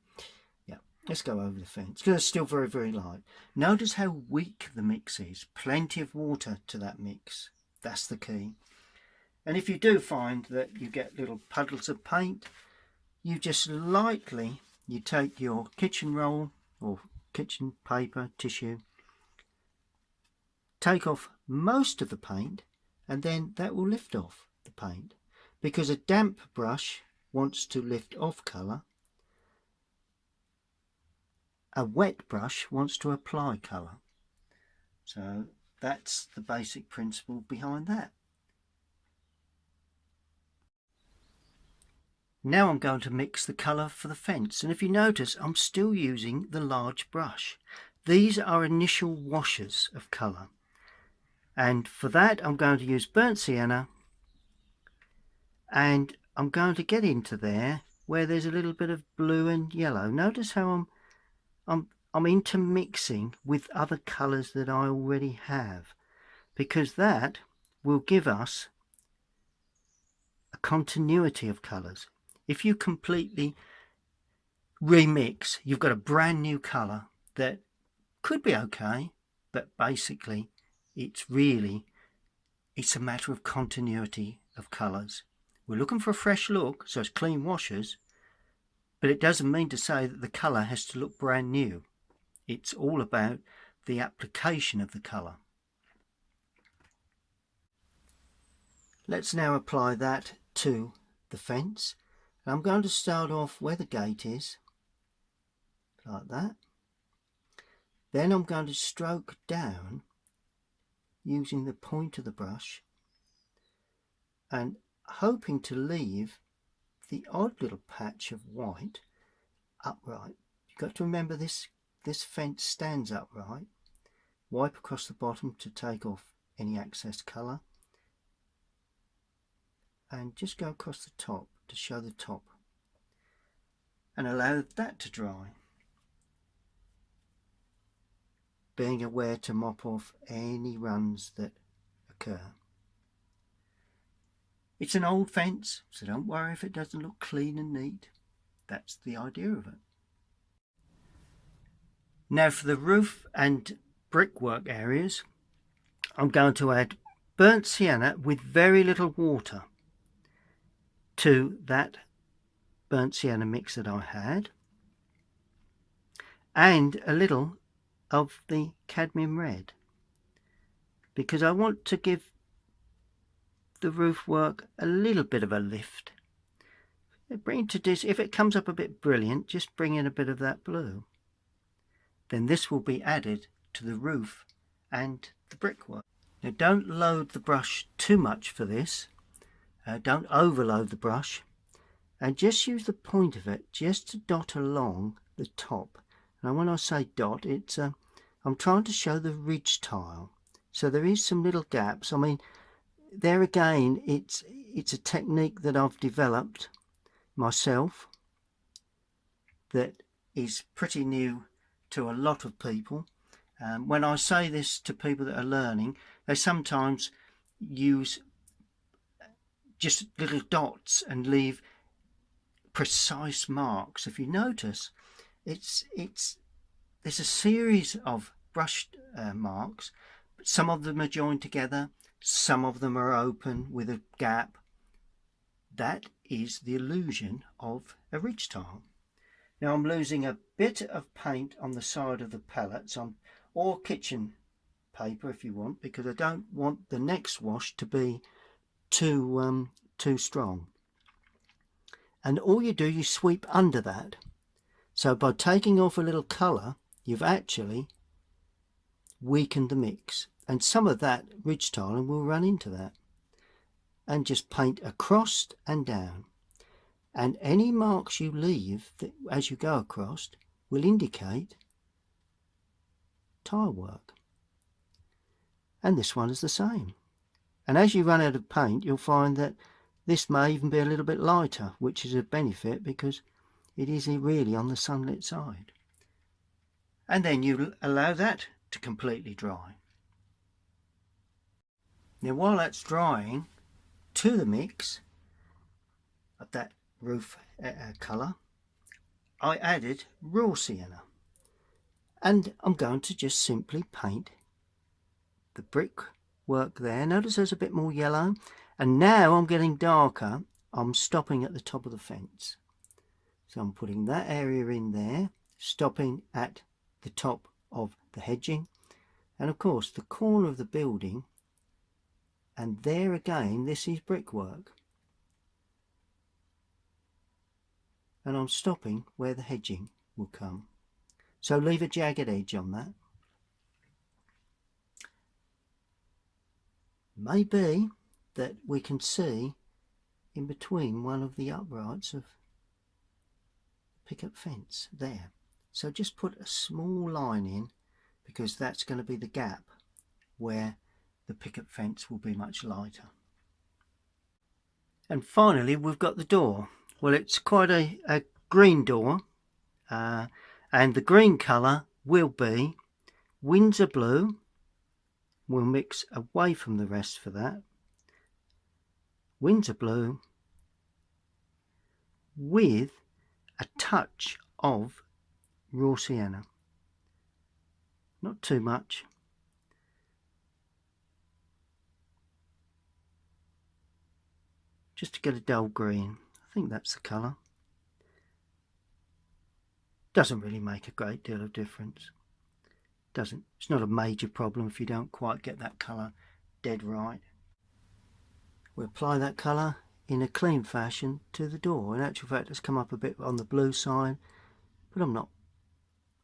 Yeah, let's go over the fence because it's still very, very light. Notice how weak the mix is. Plenty of water to that mix. That's the key. And if you do find that you get little puddles of paint, you just lightly, you take your kitchen roll or kitchen paper, tissue, take off most of the paint, and then that will lift off the paint. Because a damp brush wants to lift off colour, a wet brush wants to apply colour. So that's the basic principle behind that. Now I'm going to mix the colour for the fence, and if you notice I'm still using the large brush. These are initial washes of colour, and for that I'm going to use burnt sienna, and I'm going to get into there where there's a little bit of blue and yellow. Notice how I'm intermixing with other colours that I already have, because that will give us a continuity of colours. If you completely remix, you've got a brand new colour that could be okay, but basically it's a matter of continuity of colours. We're looking for a fresh look, so it's clean washes, but it doesn't mean to say that the colour has to look brand new. It's all about the application of the colour. Let's now apply that to the fence. I'm going to start off where the gate is, like that. Then I'm going to stroke down using the point of the brush and hoping to leave the odd little patch of white upright. You've got to remember this fence stands upright. Wipe across the bottom to take off any excess colour, and just go across the top to show the top, and allow that to dry, being aware to mop off any runs that occur. It's an old fence, so don't worry if it doesn't look clean and neat. That's the idea of it. Now for the roof and brickwork areas, I'm going to add burnt sienna with very little water to that burnt sienna mix that I had, and a little of the cadmium red, because I want to give the roof work a little bit of a lift. If it comes up a bit brilliant, just bring in a bit of that blue. Then this will be added to the roof and the brickwork. Now don't load the brush too much for this. Don't overload the brush, and just use the point of it just to dot along the top. Now when I say dot, it's I'm trying to show the ridge tile, so there is some little gaps. I mean, there again, it's a technique that I've developed myself that is pretty new to a lot of people. When I say this to people that are learning, they sometimes use just little dots and leave precise marks. If you notice, there's a series of brushed marks, but some of them are joined together, some of them are open with a gap. That is the illusion of a ridge tile. Now I'm losing a bit of paint on the side of the pallets or kitchen paper if you want, because I don't want the next wash to be too strong. And all you do, you sweep under that. So by taking off a little colour, you've actually weakened the mix, and some of that ridge tiling will run into that. And just paint across and down, and any marks you leave as you go across will indicate tile work. And this one is the same. And as you run out of paint, you'll find that this may even be a little bit lighter, which is a benefit because it is really on the sunlit side. And then you allow that to completely dry. Now while that's drying, to the mix of that roof colour, I added raw sienna, and I'm going to just simply paint the brick work there. Notice there's a bit more yellow, and now I'm getting darker. I'm stopping at the top of the fence, so I'm putting that area in there, stopping at the top of the hedging, and of course the corner of the building, and there again this is brickwork, and I'm stopping where the hedging will come, so leave a jagged edge on that. Maybe that we can see in between one of the uprights of the picket fence there, so just put a small line in, because that's going to be the gap where the picket fence will be much lighter. And finally we've got the door. Well, it's quite a green door, and the green colour will be Windsor blue. We'll mix away from the rest for that. Windsor blue with a touch of raw sienna. Not too much. Just to get a dull green. I think that's the colour. Doesn't really make a great deal of difference. It's not a major problem if you don't quite get that colour dead right. We apply that colour in a clean fashion to the door. In actual fact, it's come up a bit on the blue side, but I'm not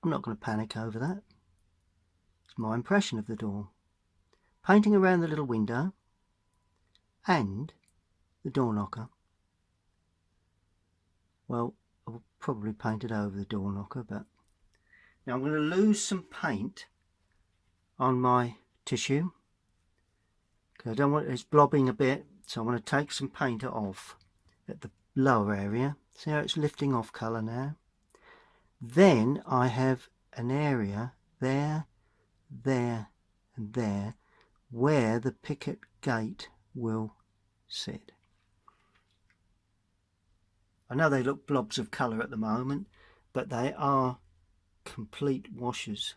going to panic over that. It's my impression of the door. Painting around the little window and the door knocker. Well, I'll probably paint it over the door knocker, but now I'm going to lose some paint on my tissue because I don't want it's blobbing a bit, so I'm going to take some paint off at the lower area. See how it's lifting off colour now? Then I have an area there, there and there where the picket gate will sit. I know they look blobs of colour at the moment, but they are complete washes.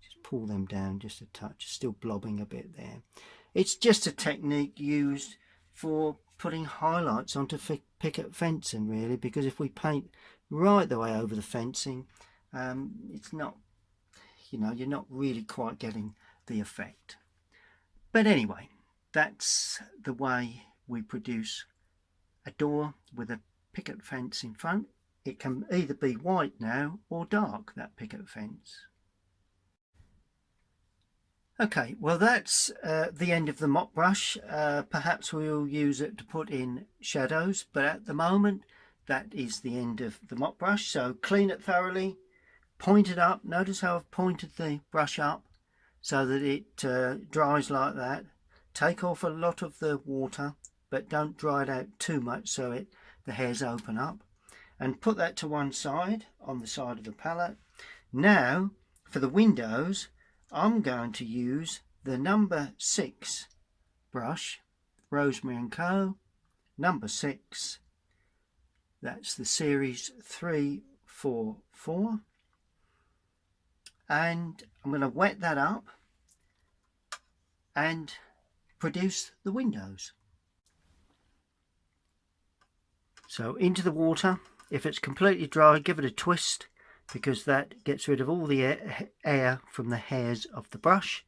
Just pull them down just a touch, still blobbing a bit there. It's just a technique used for putting highlights onto picket fencing, really, because if we paint right the way over the fencing, it's not, you're not really quite getting the effect. But anyway, that's the way we produce a door with a picket fence in front. It can either be white now or dark, that picket fence. Okay, well that's the end of the mop brush. Perhaps we'll use it to put in shadows, but at the moment that is the end of the mop brush. So clean it thoroughly, point it up. Notice how I've pointed the brush up so that it dries like that. Take off a lot of the water, but don't dry it out too much so the hairs open up. And put that to one side, on the side of the palette. Now for the windows, I'm going to use the number 6 brush, Rosemary & Co. number 6. That's the series 344. And I'm going to wet that up and produce the windows. So into the water. If it's completely dry, give it a twist, because that gets rid of all the air from the hairs of the brush.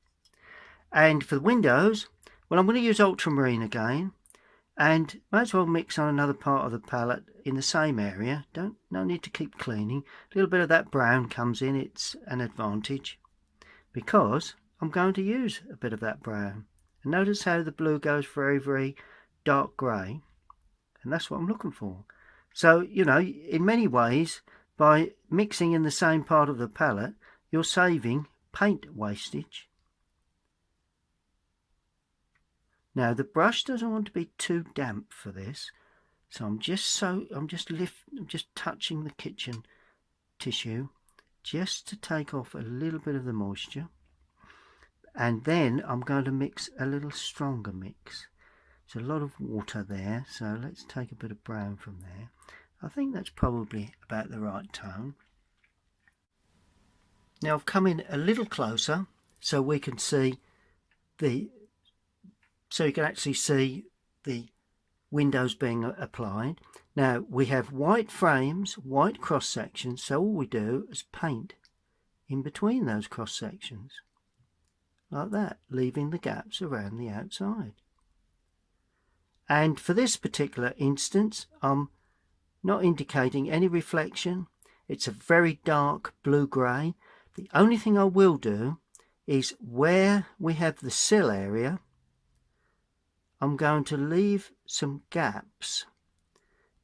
And for the windows, well, I'm going to use ultramarine again, and might as well mix on another part of the palette in the same area. No need to keep cleaning. A little bit of that brown comes in, it's an advantage, because I'm going to use a bit of that brown. And notice how the blue goes very, very dark grey, and that's what I'm looking for. So, in many ways, by mixing in the same part of the palette, you're saving paint wastage. Now, the brush doesn't want to be too damp for this, so I'm just touching the kitchen tissue just to take off a little bit of the moisture. and then I'm going to mix a little stronger mix. There's a lot of water there, so let's take a bit of brown from there. I think that's probably about the right tone. Now I've come in a little closer so we can see so you can actually see the windows being applied. Now we have white frames, white cross sections, so all we do is paint in between those cross sections like that, leaving the gaps around the outside. And for this particular instance, I'm not indicating any reflection. It's a very dark blue-grey. The only thing I will do is where we have the sill area, I'm going to leave some gaps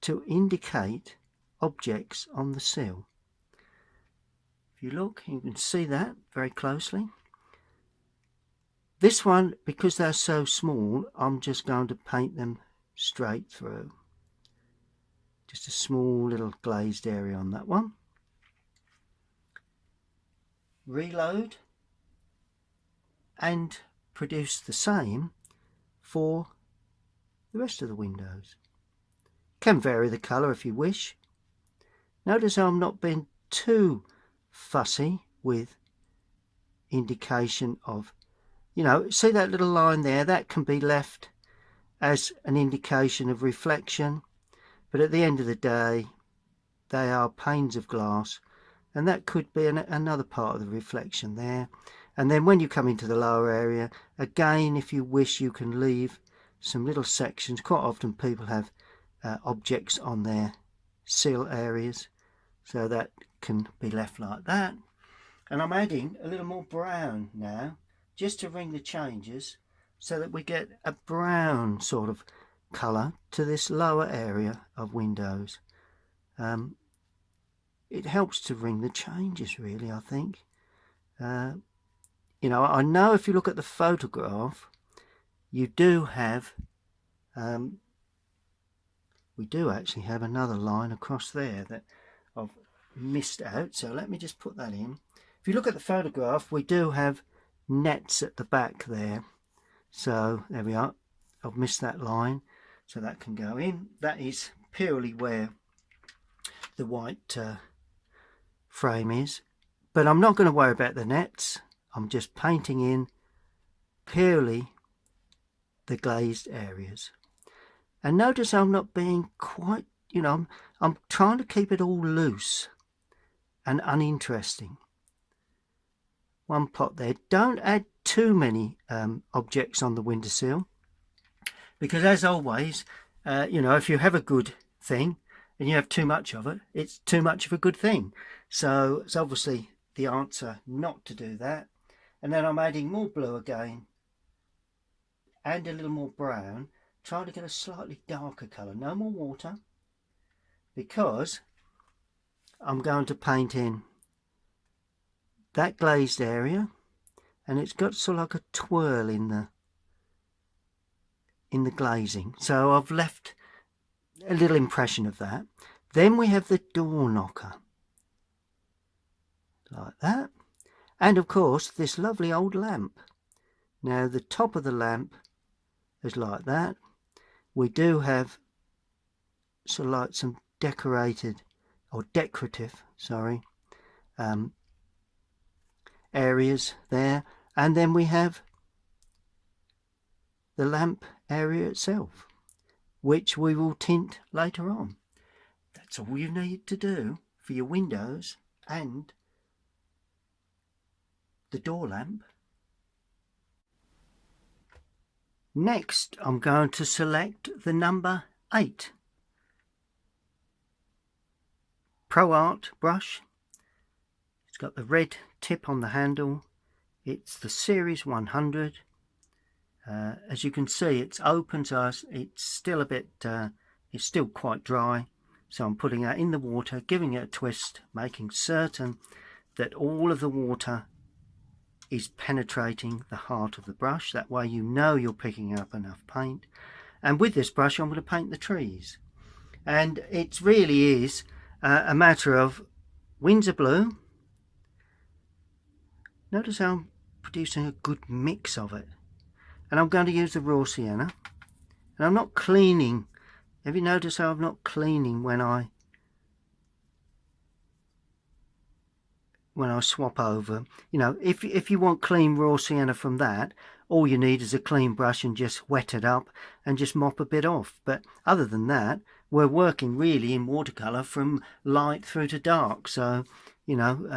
to indicate objects on the sill. If you look, you can see that very closely. This one, because they're so small, I'm just going to paint them straight through. Just a small little glazed area on that one. Reload and produce the same for the rest of the windows. Can vary the colour if you wish. Notice I'm not being too fussy with indication of, you know, see that little line there, that can be left as an indication of reflection, but at the end of the day they are panes of glass, and that could be another part of the reflection there. And then when you come into the lower area, again, if you wish, you can leave some little sections. Quite often people have objects on their sill areas, so that can be left like that. And I'm adding a little more brown now, just to ring the changes, so that we get a brown sort of colour to this lower area of windows. It helps to ring the changes, really, I think. You know, I know if you look at the photograph, you do have, we do actually have another line across there that I've missed out. So let me just put that in. If you look at the photograph, we do have nets at the back there. So there we are. I've missed that line, so that can go in. That is purely where the white frame is. But I'm not going to worry about the nets. I'm just painting in purely the glazed areas. And notice I'm not being quite, you know, I'm trying to keep it all loose and uninteresting. One pot there. Don't add too many objects on the windowsill, because as always, you know, if you have a good thing and you have too much of it, it's too much of a good thing. So it's obviously the answer not to do that. And then I'm adding more blue again and a little more brown, trying to get a slightly darker colour. No more water, because I'm going to paint in that glazed area, and it's got sort of like a twirl in the glazing. So I've left a little impression of that. Then we have the door knocker, like that. And of course this lovely old lamp. Now the top of the lamp is like that. We do have sort of like some decorative, sorry, areas there. And then we have the lamp area itself, which we will tint later on. That's all you need to do for your windows and the door lamp. Next, I'm going to select the number 8 Pro Art brush. It's got the red tip on the handle. It's the Series 100. As you can see, it's open, so it's still a bit, it's still quite dry. So I'm putting that in the water, giving it a twist, making certain that all of the water is penetrating the heart of the brush. That way you know you're picking up enough paint. And with this brush I'm going to paint the trees. And it really is a matter of Windsor blue. Notice how I'm producing a good mix of it. And I'm going to use the raw sienna, and I'm not cleaning. Have you noticed how I'm not cleaning when I swap over? You know, if you want clean raw sienna from that, all you need is a clean brush and just wet it up and just mop a bit off. But other than that, we're working really in watercolour from light through to dark, so you know,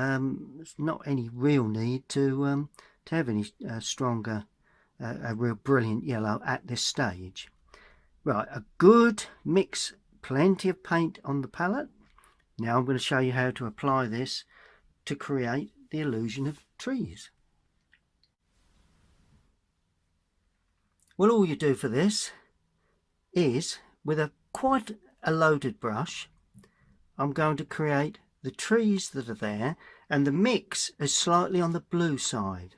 there's not any real need to have any stronger, a real brilliant yellow at this stage. Right, a good mix, plenty of paint on the palette. Now I'm going to show you how to apply this to create the illusion of trees. Well, all you do for this is, with quite a loaded brush, I'm going to create the trees that are there, and the mix is slightly on the blue side.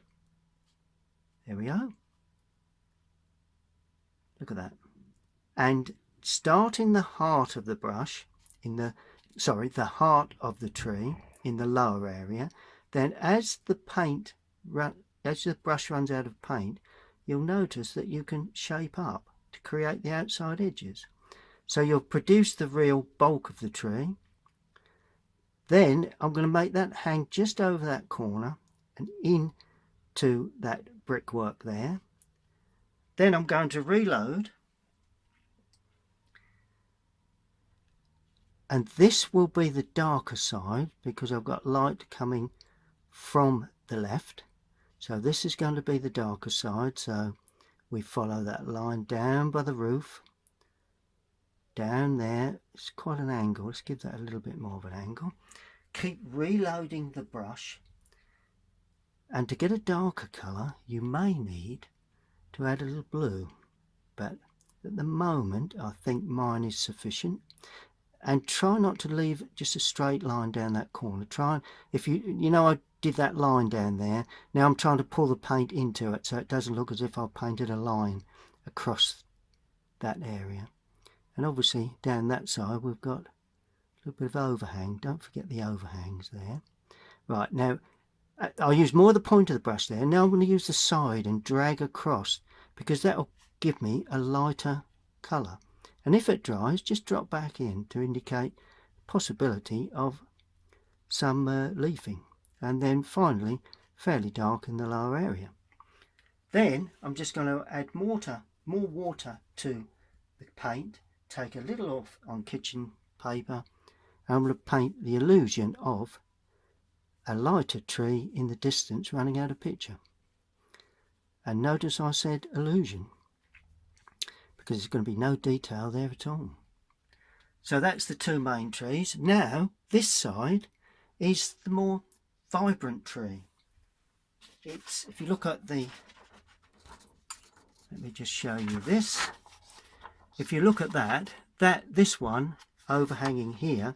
There we go. Look at that. And start in the heart of the brush, the heart of the tree in the lower area. Then as the brush runs out of paint, you'll notice that you can shape up to create the outside edges. So you'll produce the real bulk of the tree. Then I'm going to make that hang just over that corner and into that brickwork there. Then I'm going to reload, and this will be the darker side because I've got light coming from the left. So this is going to be the darker side. So we follow that line down by the roof, down there. It's quite an angle. Let's give that a little bit more of an angle. Keep reloading the brush, and to get a darker colour you may need to add a little blue, but at the moment I think mine is sufficient. And try not to leave just a straight line down that corner. Try, if you know, I did that line down there. Now I'm trying to pull the paint into it so it doesn't look as if I painted a line across that area. And obviously down that side we've got a little bit of overhang. Don't forget the overhangs there. Right, now I'll use more of the point of the brush there. Now I'm going to use the side and drag across, because that will give me a lighter colour. And if it dries, just drop back in to indicate possibility of some leafing. And then finally, fairly dark in the lower area. Then I'm just going to add more water to the paint. Take a little off on kitchen paper. And I'm going to paint the illusion of a lighter tree in the distance running out of picture. And notice I said illusion, because there's going to be no detail there at all. So that's the two main trees. Now this side is the more vibrant tree. It's, if you look at the, let me just show you this. If you look at this one overhanging here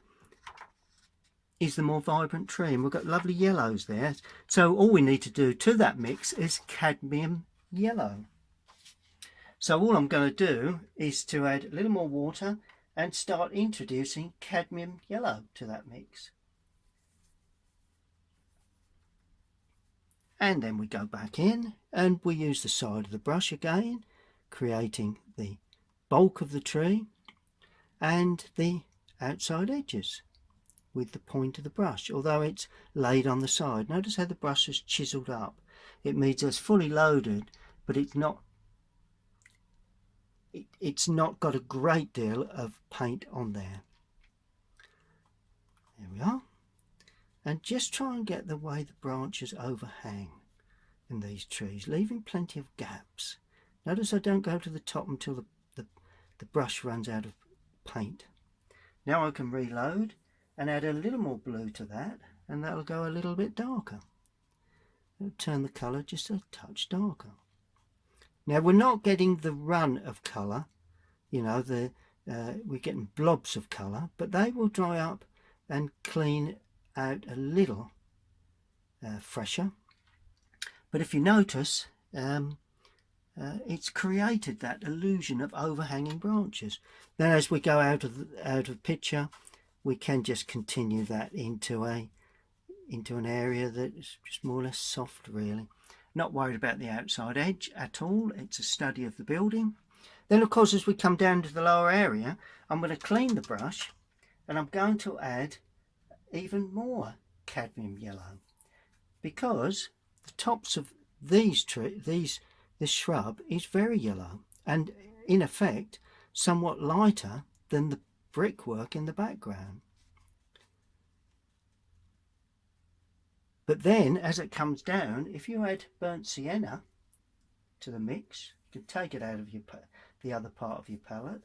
is the more vibrant tree, and we've got lovely yellows there. So all we need to do to that mix is cadmium yellow. So all I'm going to do is to add a little more water and start introducing cadmium yellow to that mix. And then we go back in and we use the side of the brush again, creating the bulk of the tree and the outside edges with the point of the brush, although it's laid on the side. Notice how the brush is chiseled up. It means it's fully loaded, but it's not got a great deal of paint on there. There we are. And just try and get the way the branches overhang in these trees, leaving plenty of gaps. Notice I don't go to the top until the brush runs out of paint. Now I can reload and add a little more blue to that, and that'll go a little bit darker. It'll turn the colour just a touch darker. Now we're not getting the run of colour, you know, we're getting blobs of colour, but they will dry up and clean out a little fresher. But if you notice, it's created that illusion of overhanging branches. Then as we go out of picture, we can just continue that into an area that is just more or less soft, really. not worried about the outside edge at all. It's a study of the building. Then of course, as we come down to the lower area, I'm going to clean the brush and I'm going to add even more cadmium yellow, because the tops of this shrub is very yellow and in effect somewhat lighter than the brickwork in the background. But then as it comes down, if you add burnt sienna to the mix, you can take it out of the other part of your palette,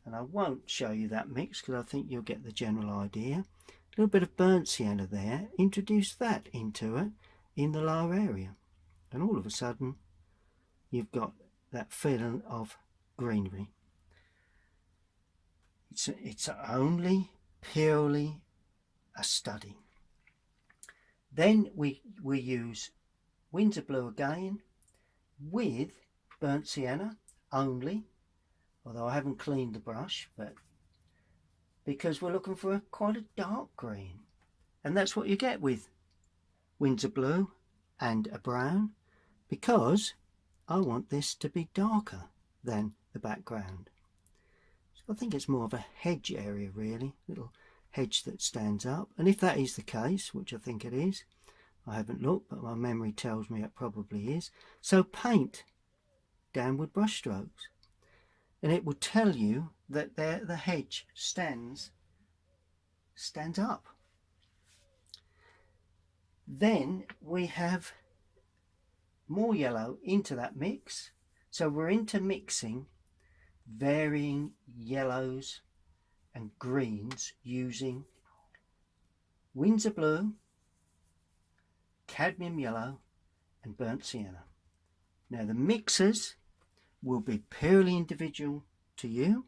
and I won't show you that mix because I think you'll get the general idea. A little bit of burnt sienna there, introduce that into it in the lower area, and all of a sudden you've got that feeling of greenery. It's only purely a study. Then we use Windsor Blue again with burnt sienna only, although I haven't cleaned the brush, but because we're looking for quite a dark green, and that's what you get with Windsor Blue and a brown, because I want this to be darker than the background. So I think it's more of a hedge area really, little hedge that stands up, and if that is the case, which I think it is, I haven't looked but my memory tells me it probably is, so paint downward brush strokes and it will tell you that there the hedge stands up. Then we have more yellow into that mix, so we're intermixing varying yellows and greens using Windsor Blue, cadmium yellow and burnt sienna. Now the mixes will be purely individual to you.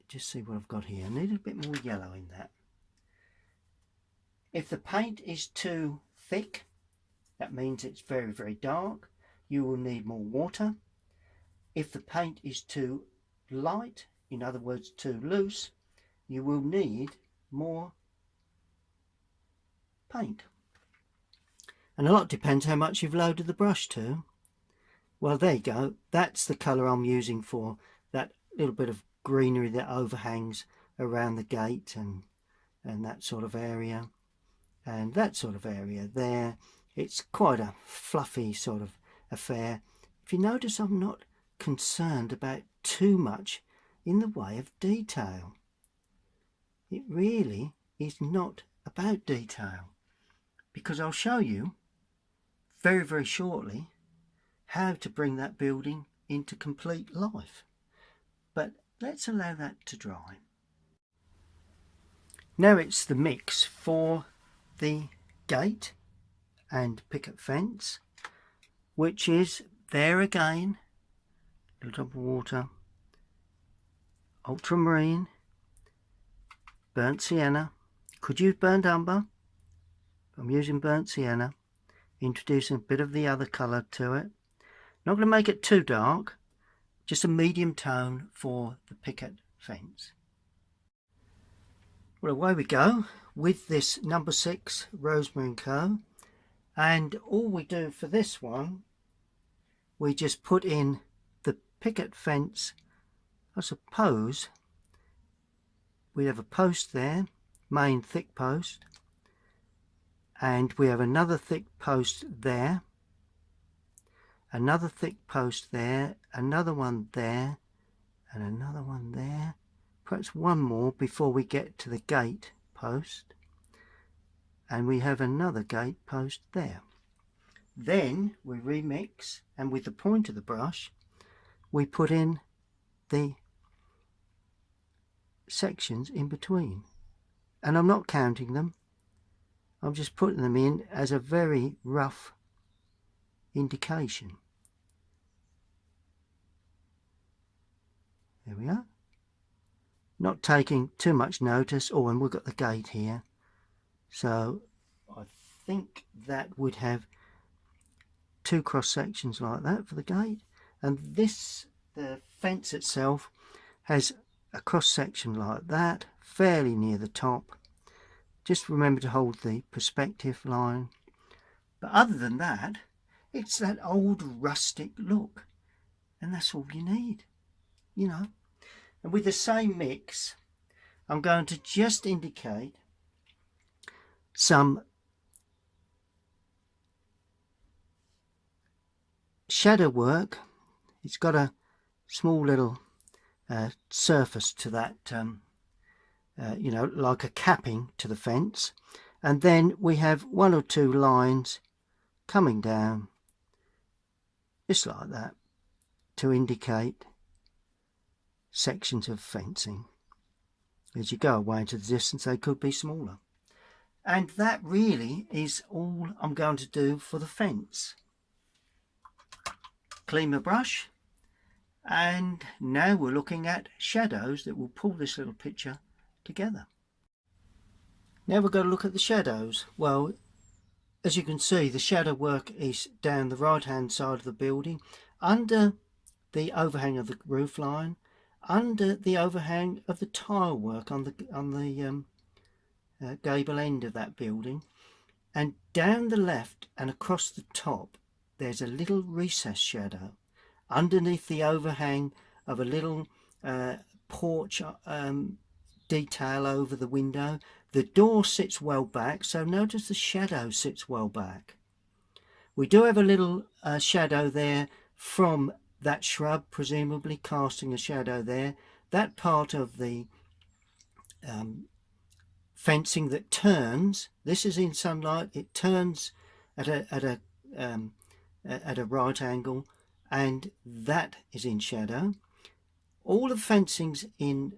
Just see what I've got here. I need a bit more yellow in that. If the paint is too thick, that means it's very, very dark. You will need more water. If the paint is too light, in other words too loose, you will need more paint. And a lot depends how much you've loaded the brush to. Well, there you go. That's the colour I'm using for that little bit of greenery that overhangs around the gate and that sort of area, and that sort of area there. It's quite a fluffy sort of affair. If you notice, I'm not concerned about too much in the way of detail. It really is not about detail, because I'll show you very, very shortly how to bring that building into complete life. But let's allow that to dry. Now it's the mix for the gate and picket fence, which is there again, a little drop of water, ultramarine, burnt sienna. Could use burnt umber, I'm using burnt sienna, introducing a bit of the other colour to it. Not going to make it too dark, just a medium tone for the picket fence. Well, away we go with this number 6 Rosemary & Co. And all we do for this one, we just put in the picket fence. I suppose we have a post there, main thick post, and we have another thick post there, another thick post there, another one there, and another one there, perhaps one more before we get to the gate post, and we have another gate post there. Then we remix, and with the point of the brush we put in the sections in between, and I'm not counting them, I'm just putting them in as a very rough indication. There we are. Not taking too much notice. Oh, and we've got the gate here, so I think that would have 2 cross sections like that for the gate, and this, the fence itself, has a cross section like that fairly near the top. Just remember to hold the perspective line But other than that, it's that old rustic look, and that's all you need, you know. And with the same mix, I'm going to just indicate some shadow work. It's got a small little surface to that, you know, like a capping to the fence. And then we have one or two lines coming down, just like that, to indicate sections of fencing. As you go away into the distance, they could be smaller. And that really is all I'm going to do for the fence. Clean my brush, and now we're looking at shadows that will pull this little picture together. Now we're going to look at the shadows. Well, as you can see, the shadow work is down the right hand side of the building, under the overhang of the roof line, under the overhang of the tile work on the gable end of that building, and down the left and across the top there's a little recessed shadow underneath the overhang of a little porch detail over the window. The door sits well back, so notice the shadow sits well back. We do have a little shadow there from that shrub, presumably casting a shadow there. That part of the fencing that turns, this is in sunlight, it turns at a right angle, and that is in shadow. All of the fencing's in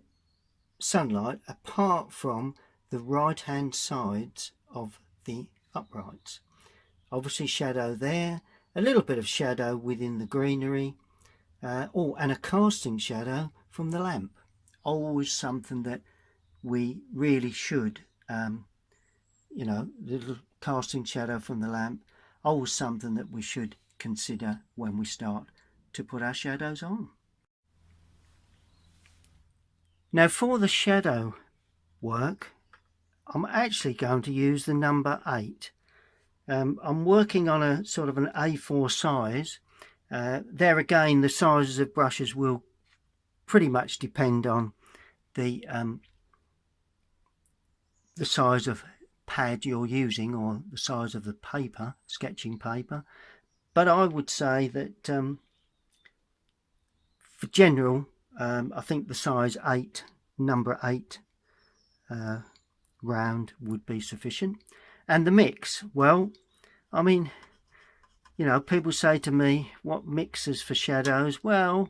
sunlight apart from the right hand sides of the uprights. Obviously shadow there, a little bit of shadow within the greenery, and a casting shadow from the lamp. Always something that we really should, you know, the little casting shadow from the lamp, always something that we should consider when we start to put our shadows on. Now for the shadow work, I'm actually going to use the number 8. I'm working on a sort of an A4 size. There again, the sizes of brushes will pretty much depend on the size of pad you're using, or the size of the paper, sketching paper. But I would say that for general, I think the size 8, number 8 round would be sufficient. And the mix, well, I mean, you know, people say to me, what mixes for shadows? Well,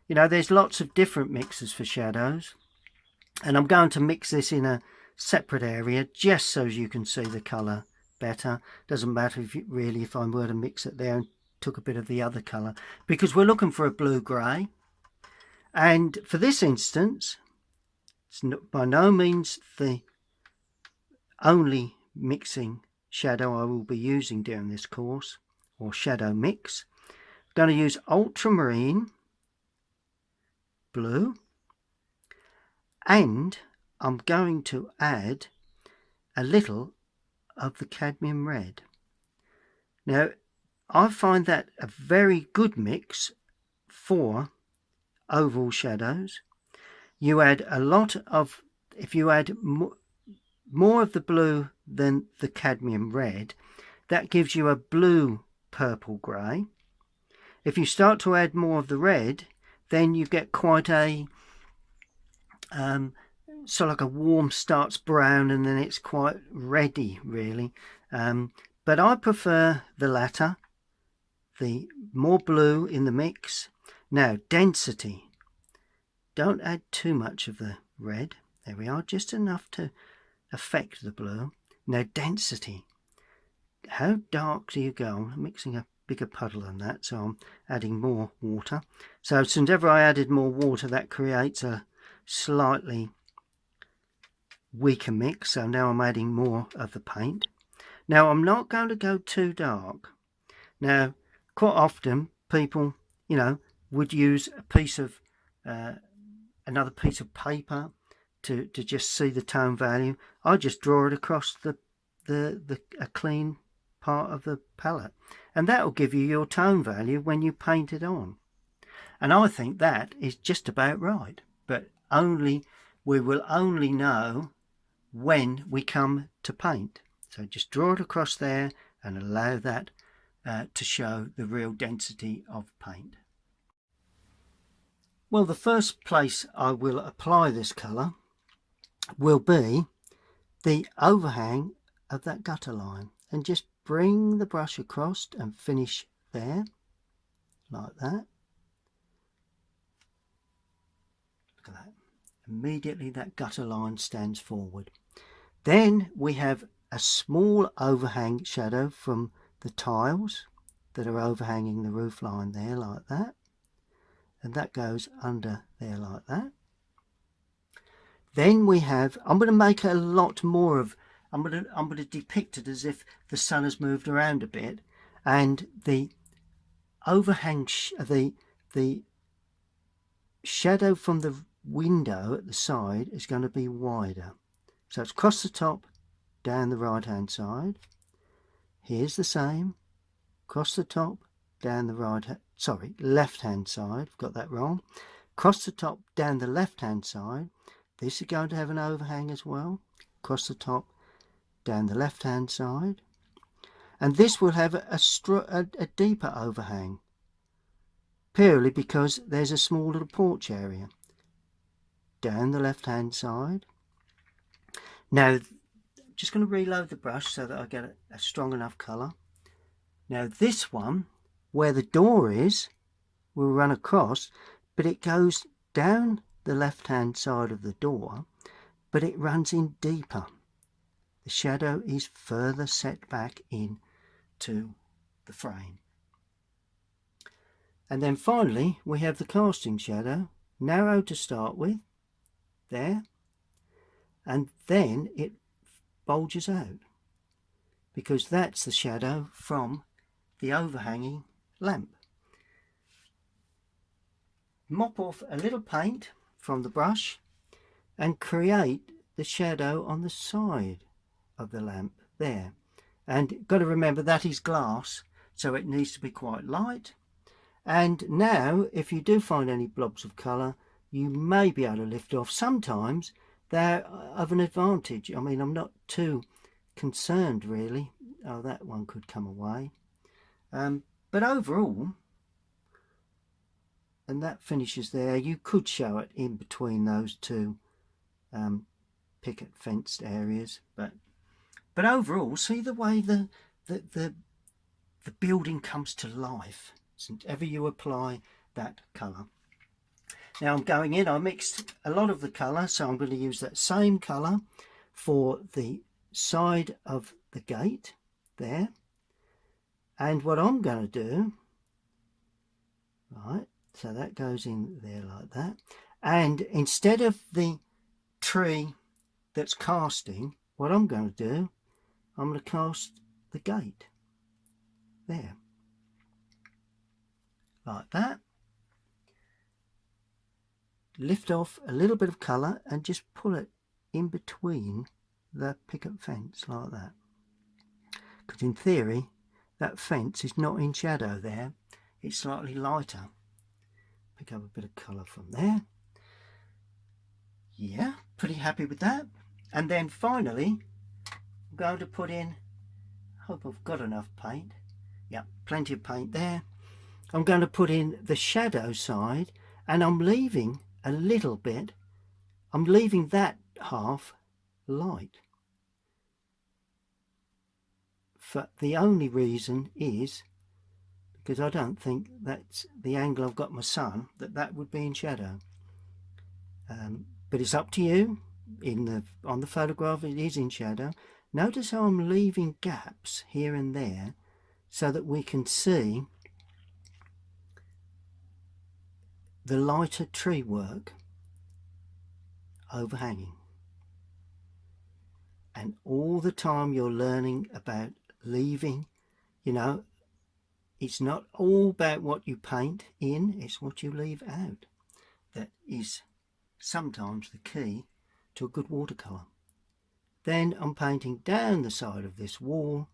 you know, there's lots of different mixes for shadows, and I'm going to mix this in a separate area just so you can see the colour better. Doesn't matter if if I were to mix it there and took a bit of the other colour, because we're looking for a blue-grey. And for this instance, it's by no means the only mixing shadow I will be using during this course, or shadow mix. I'm going to use ultramarine blue, and I'm going to add a little of the cadmium red. Now I find that a very good mix for oval shadows. You add a lot of, if you add more of the blue than the cadmium red, that gives you a blue purple grey. If you start to add more of the red, then you get quite a sort of like a warm starts brown, and then it's quite reddy really. But I prefer the latter, the more blue in the mix. Now density, don't add too much of the red. There we are, just enough to affect the blue. Now density, how dark do you go? I'm mixing a bigger puddle than that, so I'm adding more water. So since ever I added more water, that creates a slightly weaker mix, so now I'm adding more of the paint. Now I'm not going to go too dark. Now quite often people, you know, would use a piece of another piece of paper to just see the tone value. I just draw it across a clean part of the palette, and that will give you your tone value when you paint it on. And I think that is just about right, but we will only know when we come to paint. So just draw it across there and allow that to show the real density of paint. Well, the first place I will apply this colour will be the overhang of that gutter line, and just bring the brush across and finish there like that. Look at that. Immediately that gutter line stands forward. Then we have a small overhang shadow from the tiles that are overhanging the roof line there like that, and that goes under there like that. Then we have, I'm going to make a lot more of, I'm going to depict it as if the sun has moved around a bit, and the overhang, the shadow from the window at the side is going to be wider. So it's across the top, down the right hand side. Here's the same, across the top, down the left hand side. I've got that wrong. Across the top, down the left hand side. This is going to have an overhang as well. Across the top, down the left hand side. And this will have a deeper overhang, purely because there's a small little porch area. Down the left hand side. Now, I'm just going to reload the brush so that I get a strong enough colour. Now this one, where the door is, will run across, but it goes down the left hand side of the door, but it runs in deeper. The shadow is further set back in to the frame. And then finally we have the casting shadow, narrow to start with, there, and then it bulges out, because that's the shadow from the overhanging lamp. Mop off a little paint from the brush and create the shadow on the side of the lamp there. And got to remember that is glass, so it needs to be quite light. And now if you do find any blobs of colour, you may be able to lift off. Sometimes they're of an advantage. I mean, I'm not too concerned really. Oh, that one could come away. But overall, and that finishes there, you could show it in between those two picket fenced areas, but overall, see the way the building comes to life whenever you apply that colour. Now I'm going in, I mixed a lot of the colour, so I'm going to use that same colour for the side of the gate there. And what I'm going to do, right, so that goes in there like that. And instead of the tree that's casting, what I'm going to do, I'm going to cast the gate there, like that. Lift off a little bit of colour and just pull it in between the picket fence like that. Because in theory, that fence is not in shadow there, it's slightly lighter. Pick up a bit of colour from there. Yeah, pretty happy with that. And then finally, I'm going to put in, hope I've got enough paint. Yeah, plenty of paint there. I'm going to put in the shadow side, and I'm leaving a little bit, I'm leaving that half light. For the only reason is because I don't think that's the angle I've got my sun, that would be in shadow. But it's up to you. On the photograph it is in shadow. Notice how I'm leaving gaps here and there so that we can see the lighter tree work overhanging. And all the time you're learning about leaving, you know, it's not all about what you paint in, it's what you leave out that is sometimes the key to a good watercolour. Then I'm painting down the side of this wall,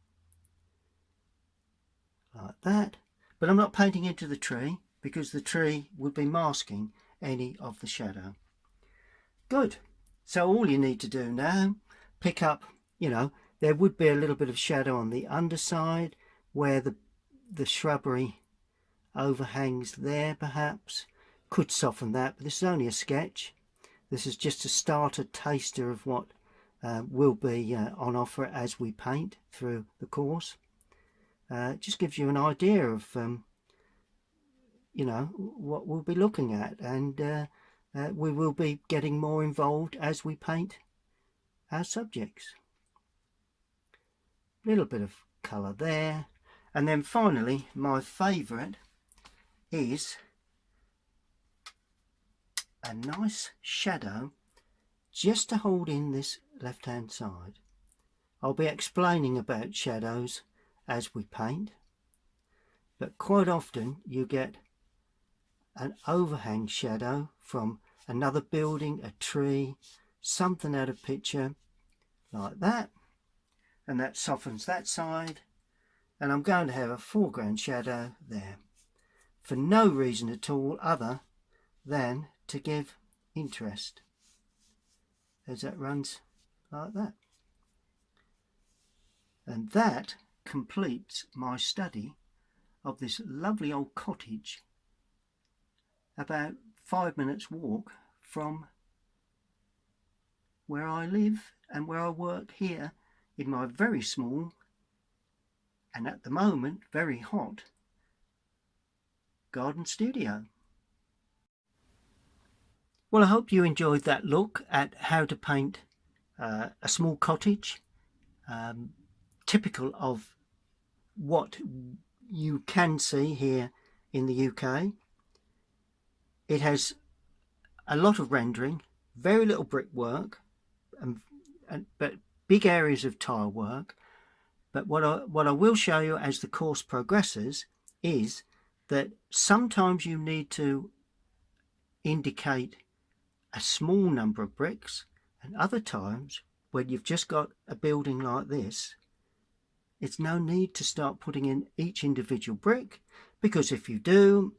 like that. But I'm not painting into the tree because the tree would be masking any of the shadow. Good. So all you need to do now, pick up, you know, there would be a little bit of shadow on the underside where the shrubbery overhangs there perhaps. Could soften that, but this is only a sketch. This is just a starter taster of what will be on offer as we paint through the course. It just gives you an idea of you know, what we'll be looking at, and we will be getting more involved as we paint our subjects. A little bit of colour there, and then finally my favourite is a nice shadow just to hold in this left hand side. I'll be explaining about shadows as we paint, but quite often you get an overhang shadow from another building, a tree, something out of picture like that, and that softens that side, and I'm going to have a foreground shadow there for no reason at all other than to give interest, as that runs like that. And that completes my study of this lovely old cottage about 5 minutes walk from where I live and where I work here in my very small and at the moment very hot garden studio. Well, I hope you enjoyed that look at how to paint a small cottage, typical of what you can see here in the UK. It has a lot of rendering, very little brickwork, but big areas of tile work. But what I will show you as the course progresses is that sometimes you need to indicate a small number of bricks, and other times when you've just got a building like this, it's no need to start putting in each individual brick, because if you do,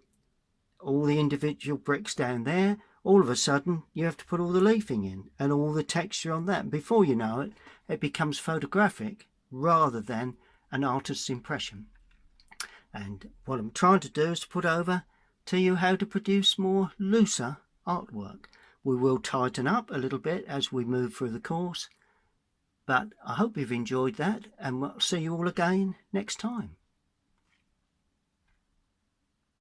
all the individual bricks down there, all of a sudden you have to put all the leafing in and all the texture on that, and before you know it, it becomes photographic rather than an artist's impression. And what I'm trying to do is to put over to you how to produce more looser artwork. We will tighten up a little bit as we move through the course, but I hope you've enjoyed that, and we'll see you all again next time.